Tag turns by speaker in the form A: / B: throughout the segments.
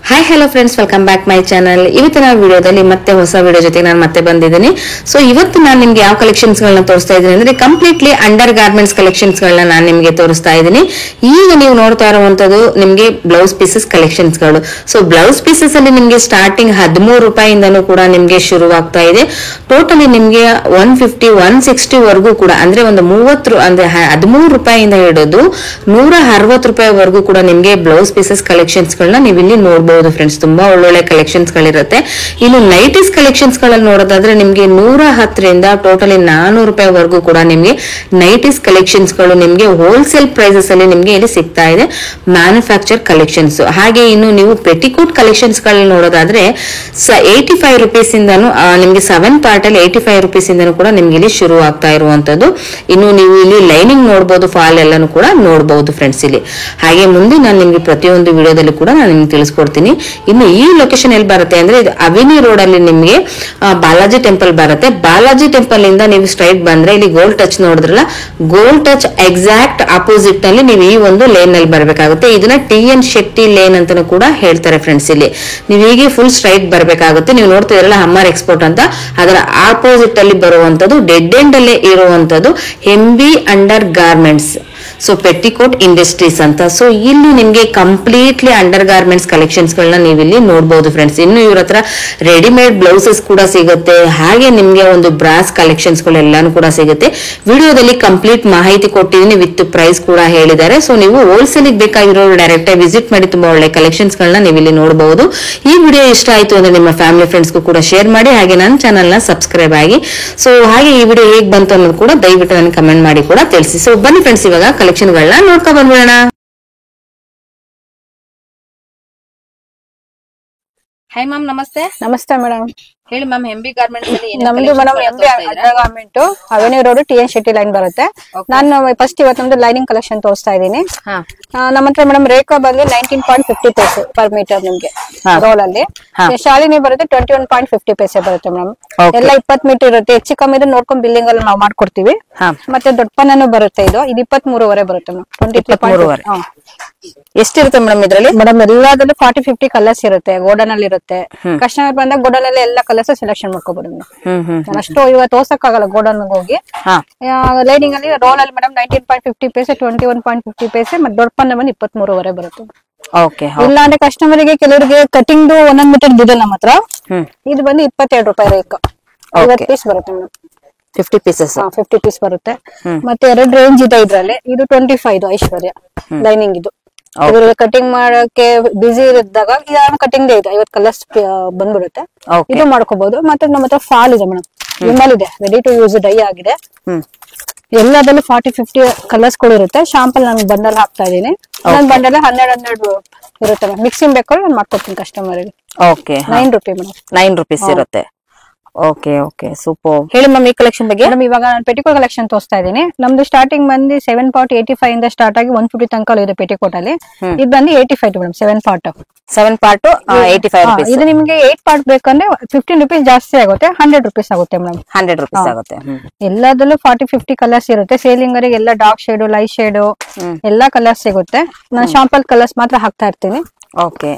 A: Hi hello friends, welcome back my channel. ಇವತ್ತಿನ ವಿಡಿಯೋದಲ್ಲಿ ಮತ್ತೆ ಹೊಸ ವಿಡಿಯೋ ಜೊತೆ ನಾನು ಮತ್ತೆ ಬಂದಿದ್ದೀನಿ. ಸೊ ಇವತ್ತು ನಾನು ನಿಮ್ಗೆ ಯಾವ ಕಲೆಕ್ಷನ್ಸ್ ಗಳನ್ನ ತೋರಿಸ್ತಾ ಇದ್ದೀನಿ ಅಂದ್ರೆ ಕಂಪ್ಲೀಟ್ಲಿ ಅಂಡರ್ ಗಾರ್ಮೆಂಟ್ಸ್ ಕಲೆಕ್ಷನ್ಸ್ ಗಳನ್ನ ನಾನು ನಿಮ್ಗೆ ತೋರಿಸ್ತಾ ಇದ್ದೀನಿ. ಈಗ ನೀವು ನೋಡ್ತಾ ಇರುವಂತದ್ದು ನಿಮ್ಗೆ ಬ್ಲೌಸ್ ಪೀಸಸ್ ಕಲೆಕ್ಷನ್ಸ್ ಗಳು. ಸೊ ಬ್ಲೌಸ್ ಪೀಸಸ್ ಅಲ್ಲಿ ನಿಮ್ಗೆ ಸ್ಟಾರ್ಟಿಂಗ್ 13 ರೂಪಾಯಿಂದನೂ ಕೂಡ ನಿಮ್ಗೆ ಶುರುವಾಗ್ತಾ ಇದೆ. ಟೋಟಲಿ ನಿಮ್ಗೆ 150 160 ವರೆಗೂ ಕೂಡ ಅಂದ್ರೆ ಒಂದು 30 ಅಂದ್ರೆ 13 ರೂಪಾಯಿಂದ ಹಿಡಿದು 160 ರೂಪಾಯಿವರೆಗೂ ಕೂಡ ನಿಮ್ಗೆ ಬ್ಲೌಸ್ ಪೀಸಸ್ ಕಲೆಕ್ಷನ್ಸ್ ಗಳನ್ನ ನೀವು ಇಲ್ಲಿ ನೋಡಬಹುದು ಫ್ರೆಂಡ್ಸ್. ತುಂಬಾ ಒಳ್ಳೊಳ್ಳೆ ಕಲೆಕ್ಷನ್ಸ್ ಗಳಿರುತ್ತೆ. ಇನ್ನು ನೈಟೀಸ್ ಕಲೆಕ್ಷನ್ಸ್ ಗಳಲ್ಲಿ ನೋಡೋದಾದ್ರೆ ನಿಮ್ಗೆ 110 ರಿಂದ ಟೋಟಲಿ 400 ರೂಪಾಯಿವರೆಗೂ ಕೂಡ ನಿಮ್ಗೆ ನೈಟೀಸ್ ಕಲೆಕ್ಷನ್ಸ್ ಗಳು ನಿಮ್ಗೆ ಹೋಲ್ಸೇಲ್ ಪ್ರೈಸಸ್ ಅಲ್ಲಿ ನಿಮ್ಗೆ ಇಲ್ಲಿ ಸಿಗ್ತಾ ಇದೆ. Manufacture collections. ಹಾಗೆ ಇನ್ನು ನೀವು ಪೆಟಿಕೋಟ್ ಕಲೆಕ್ಷನ್ಸ್ ಗಳಲ್ಲಿ ನೋಡೋದಾದ್ರೆ 85 ರುಪೀಸ್ ಇಂದಾನು ನಿಮ್ಗೆ 7 ಪಾರ್ಟ್ ಅಲ್ಲಿ 85 ರುಪೀಸ್ ಇಂದಾನು ಕೂಡ ನಿಮ್ಗೆ ಇಲ್ಲಿ ಶುರು ಆಗ್ತಾ ಇರುವಂತದ್ದು. ಇನ್ನು ನೀವು ಇಲ್ಲಿ ಲೈನಿಂಗ್ ನೋಡಬಹುದು, ಫಾಲ್ ಎಲ್ಲಾನು ಕೂಡ ನೋಡಬಹುದು ಫ್ರೆಂಡ್ಸ್ ಇಲ್ಲಿ. ಹಾಗೆ ಮುಂದೆ ನಾನು ನಿಮ್ಗೆ ಪ್ರತಿಯೊಂದು ವಿಡಿಯೋದಲ್ಲಿ ಕೂಡ ನಾನು ನಿಮ್ಗೆ ತಿಳಿಸ್ಕೊಡ್ತೀನಿ. ಇನ್ನು ಈ ಲೊಕೇಶನ್ ಎಲ್ಲಿ ಬರುತ್ತೆ ಅಂದ್ರೆ ಇದು ಅವಿನಿ ರೋಡ್ ಅಲ್ಲಿ ನಿಮ್ಗೆ ಬಾಲಾಜಿ ಟೆಂಪಲ್ ಬರುತ್ತೆ. ಬಾಲಾಜಿ ಟೆಂಪಲ್ ಇಂದ ನೀವು ಸ್ಟ್ರೈಟ್ ಬಂದ್ರೆ ಇಲ್ಲಿ ಗೋಲ್ಡ್ ಟಚ್ ನೋಡಿದ್ರಲ್ಲ, ಗೋಲ್ಡ್ ಟಚ್ ಎಕ್ಸಾಕ್ಟ್ ಅಪೋಸಿಟ್ ನಲ್ಲಿ ನೀವು ಈ ಒಂದು ಲೇನ್ ನಲ್ಲಿ ಬರ್ಬೇಕಾಗುತ್ತೆ. ಇದನ್ನ TN ಶೆಟ್ಟಿ ಲೇನ್ ಅಂತಾನು ಕೂಡ ಹೇಳ್ತಾರೆ ಫ್ರೆಂಡ್ಸ್. ಇಲ್ಲಿ ನೀವು ಹೀಗೆ ಫುಲ್ ಸ್ಟ್ರೈಟ್ ಬರ್ಬೇಕಾಗುತ್ತೆ. ನೀವು ನೋಡ್ತಾ ಇರಲ್ಲ ಹಮ್ಮರ್ ಎಕ್ಸ್ಪೋರ್ಟ್ ಅಂತ, ಅದರ ಆಪೋಸಿಟ್ ಅಲ್ಲಿ ಬರುವಂತದ್ದು ಡೆಡ್ ಎಂಡ್ ಅಲ್ಲೇ ಇರುವಂತದ್ದು MB under garments. So petticoat industries ಅಂತ. ಸೊ ಇಲ್ಲಿ ನಿಮ್ಗೆ ಕಂಪ್ಲೀಟ್ಲಿ ಅಂಡರ್ ಗಾರ್ಮೆಂಟ್ಸ್ ಕಲೆಕ್ಷನ್ಸ್ ಗಳನ್ನ ನೀವು ಇಲ್ಲಿ ನೋಡಬಹುದು ಫ್ರೆಂಡ್ಸ್. ಇನ್ನು ಇವ್ರ ಹತ್ರ ರೆಡಿಮೇಡ್ ಬ್ಲೌಸಸ್ ಕೂಡ ಸಿಗುತ್ತೆ. ಹಾಗೆ ನಿಮ್ಗೆ ಒಂದು ಬ್ರಾಸ್ ಕಲೆಕ್ಷನ್ಸ್ ಗಳೆಲ್ಲಾನು ಕೂಡ ಸಿಗುತ್ತೆ. ವಿಡಿಯೋದಲ್ಲಿ ಕಂಪ್ಲೀಟ್ ಮಾಹಿತಿ ಕೊಟ್ಟಿದ್ದೀನಿ, ವಿತ್ ಪ್ರೈಸ್ ಕೂಡ ಹೇಳಿದ್ದಾರೆ. ಸೊ ನೀವು ಹೋಲ್ಸೇಲ್ ಬೇಕಾಗಿರೋ ಡೈರೆಕ್ಟ್ ಆಗಿ ವಿಸಿಟ್ ಮಾಡಿ ತುಂಬಾ ಒಳ್ಳೆ ಕಲೆಕ್ಷನ್ಸ್ ಗಳನ್ನ ನೀವು ಇಲ್ಲಿ ನೋಡಬಹುದು. ಈ ವಿಡಿಯೋ ಇಷ್ಟ ಆಯ್ತು ಅಂದ್ರೆ ನಿಮ್ಮ ಫ್ಯಾಮಿಲಿ ಫ್ರೆಂಡ್ಸ್ಗೂ ಕೂಡ ಶೇರ್ ಮಾಡಿ, ಹಾಗೆ ನನ್ನ ಚಾನಲ್ ನ ಸಬ್ಸ್ಕ್ರೈಬ್ ಆಗಿ. ಸೊ ಹಾಗೆ ಈ ವಿಡಿಯೋ ಹೇಗ್ ಬಂತು ಅನ್ನೋದು ಕೂಡ ದಯವಿಟ್ಟು ನನಗೆ ಕಮೆಂಟ್ ಮಾಡಿ ಕೂಡ ತಿಳಿಸಿ. ಸೊ ಬನ್ನಿ ಫ್ರೆಂಡ್ಸ್, ಇವಾಗ ಕಲೆಕ್ಷನ್ ಗಳನ್ನ ನೋಡ್ಕೊ ಬಂದ್ಬಿಡೋಣ. ಹಾಯ್ ಮ್ಯಾಮ್, ನಮಸ್ತೆ.
B: ನಮಸ್ತೆ ಮೇಡಮ್.
A: ಹೇಳಿ ಮ್ಯಾಮ್, MB ಗಾರ್ಮೆಂಟ್ಸ್ ಅಲ್ಲಿ
B: ನಮ್ದು madam MB under garment avenue road TN Shetty line ಬರುತ್ತೆ. ನಾನು ಫಸ್ಟ್ ಇವತ್ತು ನಮ್ದು ಲೈನಿಂಗ್ ಕಲೆಕ್ಷನ್ ತೋರಿಸ್ತಾ ಇದ್ದೀನಿ. ನಮ್ಮ ಹತ್ರ ಮೇಡಮ್ ರೇಖಾ ಬಂದು 19.50 ಪೈಸೆ ಪರ್ ಮೀಟರ್ ನಿಮ್ಗೆ ರೋಲ್ ಅಲ್ಲಿ. ಶಾಲಿನಿ ಬರುತ್ತೆ 21.50 ಪೈಸೆ ಬರುತ್ತೆ ಮೇಡಮ್. ಎಲ್ಲ 20 ಮೀಟರ್ ಇರುತ್ತೆ. ಹೆಚ್ಚು ಕಮ್ಮಿ ಇದ್ರೆ ನೋಡ್ಕೊಂಡು ಬಿಲ್ಲಿಂಗ್ ಅಲ್ಲಿ ನಾವು ಮಾಡ್ಕೊಡ್ತೀವಿ. ಮತ್ತೆ ದೊಡ್ಡ ಪನ್ನನು ಬರುತ್ತೆ. ಇದು 23.5 ಬರುತ್ತೆ ಮೇಡಮ್. 23.5
A: ಎಷ್ಟಿರುತ್ತೆ ಮೇಡಮ್ ಇದ್ರಲ್ಲಿ?
B: ಮೇಡಮ್ ಎಲ್ಲಾದ್ರಲ್ಲೂ 40-50 ಕಲರ್ಸ್ ಇರುತ್ತೆ. ಗೋಡನ್ ಅಲ್ಲಿ ಇರುತ್ತೆ. ಕಸ್ಟಮರ್ ಬಂದಾಗ ಗೋಡನ್ ಅಲ್ಲಿ ಎಲ್ಲ ಕಲರ್ಸ್ ಸೆಲೆಕ್ಷನ್ ಮಾಡ್ಕೋಬಹುದು ಮೇಡಮ್. ಅಷ್ಟು ಇವತ್ತು ತೋರ್ಸಕ್ಕಾಗಲ್ಲ ಗೋಡನ್ ಹೋಗಿ. ಲೈನಿಂಗ್ ಅಲ್ಲಿ ರೋಲ್ ಅಲ್ಲಿ ಮೇಡಮ್ 19.50 ಪೈಸೆ, 21.50 ಪೈಸೆ, ಮತ್ತೆ ದೊಡ್ಡ ಪನ್ನ ಬಂದು 23.5 ಬರುತ್ತೆ. ಇಲ್ಲ ಅಂದ್ರೆ ಕಸ್ಟಮರ್ ಗೆ ಕೆಲವರಿಗೆ ಕಟಿಂಗ್ ಒಂದೊಂದ್ ಮೀಟರ್ ಇದೆ ನಮ್ಮ ಹತ್ರ. ಇದು ಬಂದು 22 ರೂಪಾಯಿ ರೇಖ. 50 ಪೀಸ್ ಬರುತ್ತೆ ಮೇಡಮ್.
A: 50 ಪೀಸಸ್
B: 50 ಪೀಸ್ ಬರುತ್ತೆ. ಮತ್ತೆ 2 ರೇಂಜ್ ಇದೆ ಇದ್ರಲ್ಲಿ. ಇದು 25 ಐಶ್ವರ್ಯ ಲೈನಿಂಗ್. ಇದು ಕಟಿಂಗ್ ಮಾಡಕ್ಕೆ ಬಿಸಿ ಇದ್ದಾಗ ಕಟಿಂಗ್ ಇದೆ. 50 ಕಲರ್ಸ್ ಬಂದ್ಬಿಡುತ್ತೆ. ಇದು ಮಾಡ್ಕೋಬಹುದು. ಮತ್ತೆ ನಮ್ಮ ಹತ್ರ ಫಾಲ್ ಇದೆ ಮೇಡಮ್. ವಿಮಲ್ ಇದೆ, ರೆಡಿ ಟು ಯೂಸ್ ಡೈ ಆಗಿದೆ. ಎಲ್ಲದಲ್ಲೂ 40-50 ಕಲರ್ಸ್ ಗಳು ಇರುತ್ತೆ. ಶಾಂಪಲ್ ನಾನು ಬಂಡಲ್ ಹಾಕ್ತಾ ಇದೀನಿ. ನನ್ನ ಬಂಡಲ್ 12 ಇರುತ್ತೆ. ಮಿಕ್ಸಿಂಗ್ ಬೇಕಾದ್ರೆ ನಾನು ಮಾಡ್ಕೊಡ್ತೀನಿ ಕಸ್ಟಮರ್ ಗೆ. 9 ರೂಪಾಯಿ ಮೇಡಮ್. 9
A: ರೂಪೀಸ್ ಇರುತ್ತೆ. Okay okay, super. ಹೇಳಿ ಮ್ಯಾಮ್ ಈ ಕಲೆಕ್ಷನ್ ಬಗ್ಗೆ.
B: ಮೇಡಮ್ ಇವಾಗ ನಾನು ಪೆಟಿಕೋಟ್ ಕಲೆಕ್ಷನ್ ತೋರಿಸ್ತಾ ಇದೀನಿ. ನಮ್ದು ಸ್ಟಾರ್ಟಿಂಗ್ ಬಂದು 7.85 ಇಂದ ಸ್ಟಾರ್ಟ್ ಆಗಿ 150 ತನಕ ಇದೆ ಪೆಟಿಕೋಟ್ ಅಲ್ಲಿ. ಇದು ಬಂದು 85 ಮೇಡಮ್. 7 part
A: 85 rupees.
B: ಇದು ನಿಮ್ಗೆ 8 ಪಾರ್ಟ್ ಬೇಕಂದ್ರೆ 15 ರೂಪೀಸ್ ಜಾಸ್ತಿ ಆಗುತ್ತೆ. 100 ರೂಪೀಸ್ ಆಗುತ್ತೆ ಮೇಡಮ್.
A: 100 ರೂಪೀಸ್ ಆಗುತ್ತೆ.
B: ಎಲ್ಲದಲ್ಲೂ 40-50 ಕಲರ್ಸ್ ಇರುತ್ತೆ. ಸೇಲಿಂಗ್ ಅವರಿಗೆ ಎಲ್ಲ ಡಾರ್ಕ್ ಶೇಡ್, ಲೈಟ್ ಶೇಡ್ ಎಲ್ಲಾ ಕಲರ್ಸ್ ಸಿಗುತ್ತೆ. ನಾನು ಶಾಂಪಲ್ ಕಲರ್ಸ್ ಮಾತ್ರ ಹಾಕ್ತಾ ಇರ್ತೀನಿ.
A: ಓಕೆ.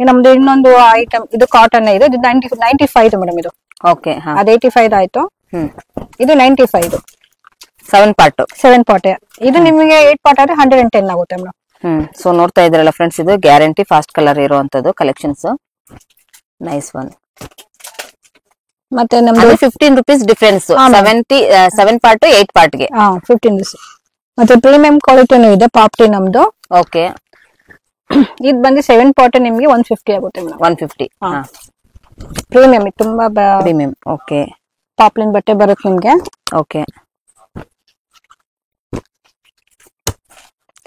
B: ನಮ್ದು ಇನ್ನೊಂದು ಐಟಮ್ ಇದು ಕಾಟನ್ ಇದೆ. ಇದು 95 ಮೇಡಮ್. ಇದು
A: ಓಕೆ.
B: ಅದು 85 ಆಯ್ತು. ಇದು 95
A: 7 ಪಾರ್ಟ್.
B: ಇದು ನಿಮಗೆ 8 ಪಾರ್ಟ್ ಆದ್ರೆ 110 ಆಗುತ್ತೆ ಮೇಡಮ್.
A: ಸೊ ನೋಡ್ತಾ ಇದ್ರಲ್ಲ ಫ್ರೆಂಡ್ಸ್, ಇದು ಗ್ಯಾರಂಟಿ ಫಾಸ್ಟ್ ಕಲರ್ ಇರುವಂತದ್ದು ಕಲೆಕ್ಷನ್ಸ್. Nice one.
B: ಮತ್ತೆ ನಮ್ದು
A: 15 ರೂಪೀಸ್ ಡಿಫರೆನ್ಸ್. 7 ಪಾರ್ಟ್ 8 ಪಾರ್ಟ್ ಗೆ
B: 15 ರೂಪೀಸ್. ಮತ್ತೆ ಪ್ರೀಮಿಯಂ ಕ್ವಾಲಿಟಿನೂ ಇದೆ ಪಾಪ್ಟಿ ನಮ್ದು.
A: ಓಕೆ.
B: ಇದು ಬಂದು 7 ಪಾರ್ಟ್ ನಿಮ್ಗೆ 150 ಆಗುತ್ತೆ ಮೇಡಮ್.
A: 150
B: ಪ್ರೀಮಿಯಂ. ತುಂಬಾ
A: ಪ್ರೀಮಿಯಂ. ಓಕೆ.
B: ಪಾಪ್ಲಿನ್ ಬಟ್ಟೆ ಬರುತ್ತೆ ನಿಮ್ಗೆ.
A: ಓಕೆ.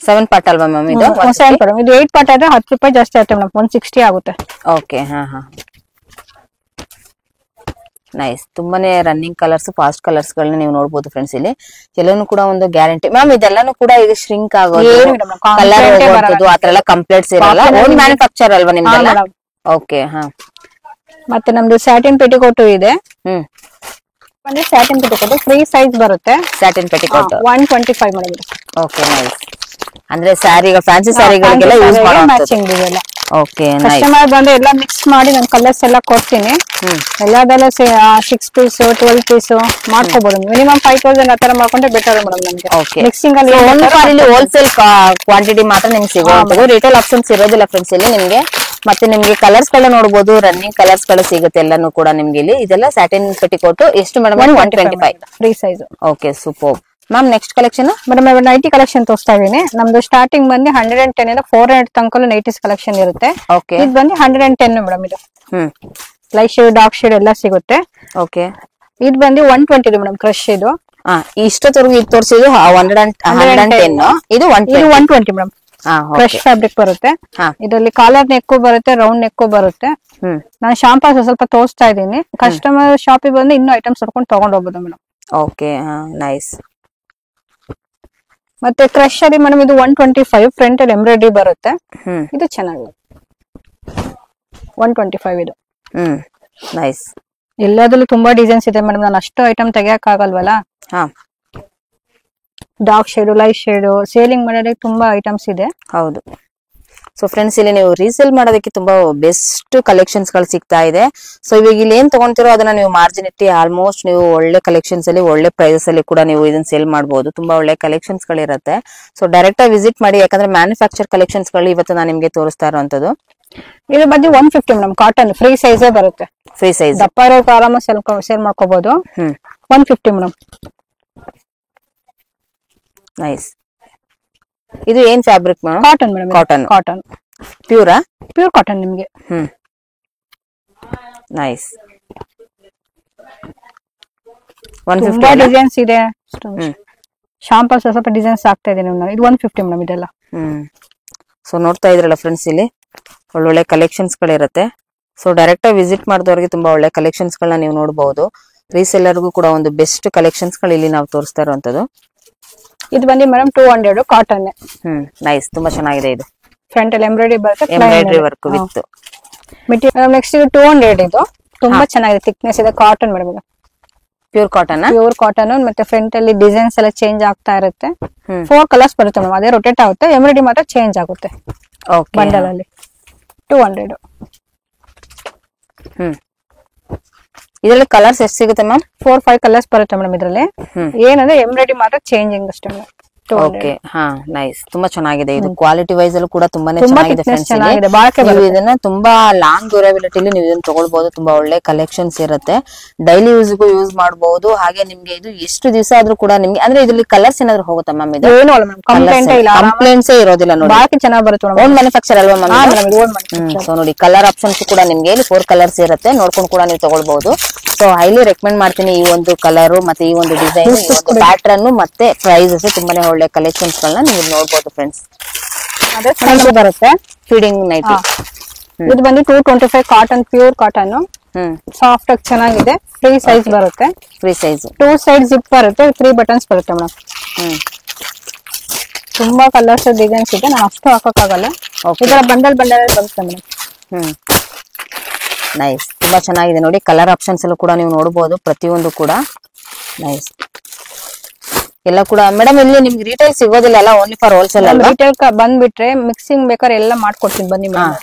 A: 7 ಪಾರ್ಟ್ ಅಲ್ವಾ ಮ್ಯಾಮ್ ಇದು?
B: 7 ಪಾರ್ಟ್. ಇದು 8 ಪಾರ್ಟ್ ಆದ್ರೆ 10 ರೂಪಾಯಿ ಜಾಸ್ತಿ ಆಗುತ್ತೆ ಮೇಡಮ್. 160 ಆಗುತ್ತೆ.
A: ಓಕೆ. ನೈಸ್. ತುಂಬಾನೇ ರನ್ನಿಂಗ್ ಕಲರ್ಸ್, ಫಾಸ್ಟ್ ಕಲರ್ಸ್ ಗಳನ್ನ ನೀವು ನೋಡಬಹುದು ಫ್ರೆಂಡ್ಸ್. ಇಲ್ಲಿ ಎಲ್ಲಾನು ಕೂಡ ಒಂದು ಗ್ಯಾರಂಟಿ ಮ್ಯಾಮ್. ಇದೆಲ್ಲಾನು ಕೂಡ ಇದು ಶ್ರಿಂಕ್ ಆಗೋದು, ಕಲರ್ ಹೋಗೋದು ಆತರ ಎಲ್ಲ ಕಂಪ್ಲೇಂಟ್ಸ್ ಇರಲ್ಲ. ಓನ್ ಮ್ಯಾನುಫ್ಯಾಕ್ಚರ್ ಅಲ್ವಾ ನಿಮ್ದೆಲ್ಲ? ಓಕೆ.
B: ಮತ್ತೆ ನಮ್ದು ಸ್ಯಾಟಿನ್ ಪೆಟಿಕೋಟ್ ಇದೆ. ಅಂದ್ರೆ ಸ್ಯಾಟಿನ್ ಪೆಟಿಕೋಟ್ ಫ್ರೀ ಸೈಜ್ ಬರುತ್ತೆ.
A: Satin petticoat
B: 125 madam.
A: Okay. Nice. ಅಂದ್ರೆ ಸ್ಯಾರಿ, ಫ್ಯಾನ್ಸಿ ಸ್ಯಾರಿಗಳಿಗೆಲ್ಲ ಯೂಸ್ ಮಾಡೋ ಮ್ಯಾಚಿಂಗ್
B: ಇದೆಲ್ಲ.
A: ಓಕೆ
B: ಕಸ್ಟಮರ್ ಬಂದ್ರೆ ಎಲ್ಲ ಮಿಕ್ಸ್ ಮಾಡಿ ನಾನು ಕಲರ್ಸ್ ಎಲ್ಲ ಕೊಡ್ತೀನಿ. ಎಲ್ಲದಲ್ಲ 6 ಪೀಸ್ 12 ಪೀಸ್ ಮಾಡ್ಕೋಬಹುದು. ಮಿನಿಮಮ್ 5000 ಆತರ ಮಾಡ್ಕೊಂಡ್ರೆ ಬೆಟರ್ ಮೇಡಮ್ ನಮ್ಗೆ. ಮಿಕ್ಸಿಂಗ್ ಅಲ್ಲಿ
A: ಹೋಲ್ಸೇಲ್ ಕ್ವಾಂಟಿಟಿ ಮಾತ್ರ ನಿಮ್ಗೆ ಸಿಗುವಂತದ್ದು, ರಿಟೇಲ್ ಆಪ್ಷನ್ಸ್ ಇರೋದಿಲ್ಲ ಫ್ರೆಂಡ್ಸ್ ಇಲ್ಲಿ ನಿಮ್ಗೆ. ಮತ್ತೆ ನಿಮ್ಗೆ ಕಲರ್ಸ್ ಗಳನ್ನ ನೋಡಬಹುದು, ರನ್ನಿಂಗ್ ಕಲರ್ಸ್ ಗಳು ಸಿಗುತ್ತೆ ಎಲ್ಲಾನು ಕೂಡ ನಿಮ್ಗೆ ಇಲ್ಲಿ. ಇದೆಲ್ಲ ಸ್ಯಾಟಿನ್ ಪೆಟಿಕೋಟ್ ಎಷ್ಟು madam? 125
B: free size.
A: Okay super ma'am. Next collection
B: madam nighty collection ತೋರಿಸ್ತಾ ಇದೀನಿ. ನಮ್ದು ಸ್ಟಾರ್ಟಿಂಗ್ ಬಂದು 110 ಇಂದ 400 ತನಕ ನೈಟೀಸ್ ಕಲೆಕ್ಷನ್ ಇರುತ್ತೆ. ಇದು ಬಂದು 110 ಮೇಡಮ್. ಇದು ಲೈಟ್ ಶೇಡ್ ಡಾರ್ಕ್ ಶೇಡ್ ಎಲ್ಲ ಸಿಗುತ್ತೆ.
A: ಓಕೆ.
B: ಇದು ಬಂದು 120 ಮೇಡಮ್ ಕ್ರಶ್. ಇದು
A: ಇಷ್ಟೊತ್ತವರೆಗೂ ಇದು ತೋರಿಸಿದ್ದು 110, ಇದು
B: 120 ಮೇಡಮ್. ಕ್ರಶ್ ಫ್ಯಾಬ್ರಿಕ್ ಬರುತ್ತೆ. ಇದರಲ್ಲಿ ಕಾಲರ್ ನೆಕ್ ಬರುತ್ತೆ, ರೌಂಡ್ ನೆಕ್ ಬರುತ್ತೆ. ನಾನು ಶಾಂಪಾಸ್ ಸ್ವಲ್ಪ ತೋರಿಸ್ತಾ ಇದ್ದೀನಿ. ಕಸ್ಟಮರ್ ಶಾಪಿಗೆ ಬಂದು ಇನ್ನೂ ಐಟಮ್ಸ್ ಹೊಡ್ಕೊಂಡು ತಗೊಂಡ್ ಹೋಗ್ಬೋದು ಮೇಡಮ್.
A: Okay nice.
B: ಮತ್ತೆ ಕ್ರಶ್ ಅಲ್ಲಿ ಮೇಡಮ್ ಇದು 125 ಫ್ರಂಟ್ ಅಲ್ಲಿ ಎಂಬ್ರಾಯ್ಡ್ರಿ ಬರುತ್ತೆ. ಇದು ಚೆನ್ನಾಗಿದೆ 125 ಇದು.
A: ನೈಸ್.
B: ಎಲ್ಲದಲ್ಲೂ ತುಂಬಾ ಡಿಸೈನ್ಸ್ ಇದೆ ಮೇಡಮ್. ನಾನು ಅಷ್ಟು ಐಟಮ್ ತೆಗಿಯಕ್ ಆಗಲ್ವಲ್ಲ. Dark shade, light shade, selling ಮಾಡೋದಕ್ಕೆ ತುಂಬಾ ಐಟಮ್ಸ್ ಇದೆ.
A: ಹೌದು. ಸೊ ಫ್ರೆಂಡ್ಸ್ ಇಲ್ಲಿ ನೀವು ರೀಸೇಲ್ ಮಾಡೋದಕ್ಕೆ ತುಂಬಾ ಬೆಸ್ಟ್ ಕಲೆಕ್ಷನ್ಸ್ ಗಳು ಸಿಗ್ತಾ ಇದೆ. ಸೊ ಇವಾಗ ಇಲ್ಲಿ ಏನ್ ತಗೊಂತಿರೋ ಅದನ್ನ ನೀವು ಮಾರ್ಜಿನ್ ಇಟ್ಟು ಆಲ್ಮೋಸ್ಟ್ ನೀವು ಒಳ್ಳೆ ಕಲೆಕ್ಷನ್ಸ್ ಅಲ್ಲಿ ಒಳ್ಳೆ ಪ್ರೈಸಸ್ ಅಲ್ಲಿ ಕೂಡ ನೀವು ಇದನ್ನ ಸೇಲ್ ಮಾಡಬಹುದು. ತುಂಬಾ ಒಳ್ಳೆ ಕಲೆಕ್ಷನ್ಸ್ ಗಳಿರುತ್ತೆ. ಸೊ ಡೈರೆಕ್ಟ್ ಆಗಿ ವಿಸಿಟ್ ಮಾಡಿ, ಯಾಕಂದ್ರೆ ಮ್ಯಾನುಫ್ಯಾಕ್ಚರ್ ಕಲೆಕ್ಷನ್ಸ್ ಗಳು ಇವತ್ತು ನಾನು ನಿಮ್ಗೆ ತೋರಿಸ್ತಾ ಇರುವಂತದ್ದು.
B: ಇದು ಬಂದು 150 ಮೇಡಮ್. ಕಾಟನ್ ಫ್ರೀ ಸೈಜ್ ಬರುತ್ತೆ.
A: ಫ್ರೀ ಸೈಜ್
B: ದಪ್ಪ ಇರೋ ಆರಾಮ ಸೇಲ್ ಮಾಡ್ಕೋಬಹುದು. 150 ಮೇಡಮ್.
A: ನೈಸ್. ಇದು ಏನ್ fabric madam?
B: Cotton madam.
A: Cotton.
B: Cotton
A: ಪ್ಯೂರಾ?
B: ಪ್ಯೂರ್ ಕಾಟನ್ ನಿಮ್ಗೆ.
A: ನೈಸ್.
B: ತುಂಬಾ ಡಿಸೈನ್ಸ್ ಇದೆ. ಶಾಂಪಲ್ಸ್ ಸ್ವಲ್ಪ ಡಿಸೈನ್ಸ್ ಆಗ್ತಾ ಇದೆ ನಿಮ್ಗೆ. ಇದು 150 ಮೇಡಮ್ ಇದೆಲ್ಲ.
A: ಸೊ ನೋಡ್ತಾ ಇದ್ರಲ್ಲ ಫ್ರೆಂಡ್ಸ್, ಇಲ್ಲಿ ಒಳ್ಳೊಳ್ಳೆ ಕಲೆಕ್ಷನ್ಸ್ ಗಳಿರುತ್ತೆ. ಸೊ ಡೈರೆಕ್ಟ್ ಆಗಿ ವಿಸಿಟ್ ಮಾಡಿದವರಿಗೆ ತುಂಬಾ ಒಳ್ಳೆ ಕಲೆಕ್ಷನ್ಸ್ ಗಳನ್ನ ನೀವು ನೋಡಬಹುದು. ರೀಸೆಲ್ಲರ್ಗೂ ಕೂಡ ಒಂದು ಬೆಸ್ಟ್ ಕಲೆಕ್ಷನ್ಸ್ ಗಳು ಇಲ್ಲಿ ನಾವು ತೋರಿಸ್ತಾ ಇರುವಂತದ್ದು.
B: ಇದು ಬಂದು ಮೇಡಮ್ 200 ಕಾಟನ್.
A: ನೈಸ್. ತುಂಬಾ ಚೆನ್ನಾಗಿದೆ. ಇದು
B: ಫ್ರಂಟ್ ಅಲ್ಲಿ ಎಂಬ್ರಾಯ್ಡ್ರಿ ಬರುತ್ತೆ,
A: embroidery work with
B: material. Next ಇದು 200. ಇದು ತುಂಬಾ ಚೆನ್ನಾಗಿದೆ, ಥಿಕ್ನೆಸ್ ಇದೆ. Cotton madam.
A: Pure cotton.
B: Pure cotton. ಮತ್ತೆ ಫ್ರಂಟ್ ಅಲ್ಲಿ ಡಿಸೈನ್ಸ್ ಎಲ್ಲ ಚೇಂಜ್ ಆಗ್ತಾ ಇರುತ್ತೆ. 4 ಕಲರ್ಸ್ ಬರುತ್ತೆ ಮೇಡಮ್. ಅದೇ ರೊಟೇಟ್ ಆಗುತ್ತೆ, ಎಂಬ್ರಾಯ್ಡ್ರಿ ಮಾತ್ರ ಚೇಂಜ್ ಆಗುತ್ತೆ. ಬಂಡಲ್ ಅಲ್ಲಿ 200.
A: ಇದರಲ್ಲಿ ಕಲರ್ಸ್ ಎಷ್ಟು ಸಿಗುತ್ತೆ ಮ್ಯಾಮ್?
B: 4-5 ಕಲರ್ಸ್ ಬರುತ್ತೆ ಮೇಡಮ್ ಇದರಲ್ಲಿ. ಏನಂದ್ರೆ ಎಂಬ್ರಾಯ್ಡ್ರಿ ಮಾತ್ರ ಚೇಂಜಿಂಗ್ ಅಷ್ಟೇ ಮೇಡಮ್.
A: ಓಕೆ. ನೈಸ್. ತುಂಬಾ ಚೆನ್ನಾಗಿದೆ. ಇದು ಕ್ವಾಲಿಟಿ ವೈಸ್ ಅಲ್ಲೂ ಕೂಡ ತುಂಬಾನೇ ಚೆನ್ನಾಗಿದೆ ಫ್ರೆಂಡ್ಸ್. ಇದನ್ನ ತುಂಬಾ ಲಾಂಗ್ ಡ್ಯೂರಬಿಲಿಟಿ ನೀವು ಇದನ್ನ ತಗೊಳ್ಬಹುದು. ತುಂಬಾ ಒಳ್ಳೆ ಕಲೆಕ್ಷನ್ಸ್ ಇರುತ್ತೆ. ಡೈಲಿ ಯೂಸ್ಗೂ ಯೂಸ್ ಮಾಡಬಹುದು. ಹಾಗೆ ನಿಮ್ಗೆ ಇದು ಎಷ್ಟು ದಿವಸ ಆದ್ರೂ ಕೂಡ ನಿಮ್ಗೆ, ಅಂದ್ರೆ ಇದ್ರಲ್ಲಿ ಕಲರ್ಸ್ ಏನಾದ್ರು ಹೋಗುತ್ತಾ ಮ್ಯಾಮ್? ಇದು ಕಂಪ್ಲೇಂಟ್ಸ್ ಇರೋದಿಲ್ಲ ನೋಡಿ.
B: ಬಾಕಿ ಚೆನ್ನಾಗಿ ಬರುತ್ತೆ.
A: ಓನ್ ಮ್ಯಾನುಫ್ಯಾಕ್ಚರ್ ಅಲ್ವಾ ಮ್ಯಾಮ್? ಸೊ ನೋಡಿ, ಕಲರ್ ಆಪ್ಷನ್ಸ್ ಕೂಡ ನಿಮ್ಗೆ 4 ಕಲರ್ಸ್ ಇರುತ್ತೆ. ನೋಡ್ಕೊಂಡು ಕೂಡ ನೀವು ತಗೊಳ್ಬಹುದು. ಸೊ ಹೈಲಿ ರೆಕಮೆಂಡ್ ಮಾಡ್ತೀನಿ ಈ ಒಂದು ಕಲರ್ ಮತ್ತೆ ಈ ಒಂದು ಡಿಸೈನ್, ಈ ಒಂದು ಪ್ಯಾಟರ್ನ್ ಮತ್ತೆ ಪ್ರೈಸಸ್. ತುಂಬಾನೇ ಒಳ್ಳೆ ಕಲೆಕ್ಷನ್ಸ್ ಗಳನ್ನ ನೀವು ನೋಡಬಹುದು ಫ್ರೆಂಡ್ಸ್.
B: ಅದೇ ಬರುತ್ತೆ
A: ಫೀಡಿಂಗ್ ನೈಟಿ.
B: ಇದು ಬಂದು 225 ಕಾಟನ್, ಪ್ಯೂರ್ ಕಾಟನ್. ಸಾಫ್ಟ್ ಆಗಿ ಚೆನ್ನಾಗಿದೆ. ಫ್ರೀ ಸೈಜ್ ಬರುತ್ತೆ.
A: Free size.
B: 2 ಸೈಡ್ ಜಿಪ್ ಬರುತ್ತೆ. 3 ಬಟನ್ಸ್ ಬರುತ್ತೆ ಮೇಡಮ್. ತುಂಬಾ ಕಲರ್ಸ್ ಡಿಸೈನ್ಸ್ ಇದೆ. ನಾನು ಅಷ್ಟು ಹಾಕಕ್ಕಾಗಲ್ಲ. ಇದರ ಬಂಡಲ್ ಬರುತ್ತೆ ಮೇಡಮ್.
A: ನೈಸ್. ತುಂಬಾ ಚೆನ್ನಾಗಿದೆ ನೋಡಿ. ಕಲರ್ ಆಪ್ಷನ್ಸ್ ಎಲ್ಲೂ ಕೂಡ ನೀವು ನೋಡಬಹುದು ಪ್ರತಿಯೊಂದು ಕೂಡ. ನೈಸ್. ಎಲ್ಲ ಕೂಡ ಮೇಡಮ್ ಇಲ್ಲಿ ನಿಮ್ಗೆ ರಿಟೇಲ್ ಸಿಗೋದಿಲ್ಲ ಅಲ್ಲ, ಓನ್ಲಿ ಫಾರ್ ಹೋಲ್ಸೇಲ್ ಅಲ್ವಾ?
B: ರಿಟೇಲ್ ಬಂದ್ಬಿಟ್ರೆ ಮಿಕ್ಸಿಂಗ್ ಬೇಕಾದ್ರೆ ಎಲ್ಲ ಮಾಡ್ಕೊಡ್ತೀನಿ ಬನ್ನಿ ಮೇಡಮ್.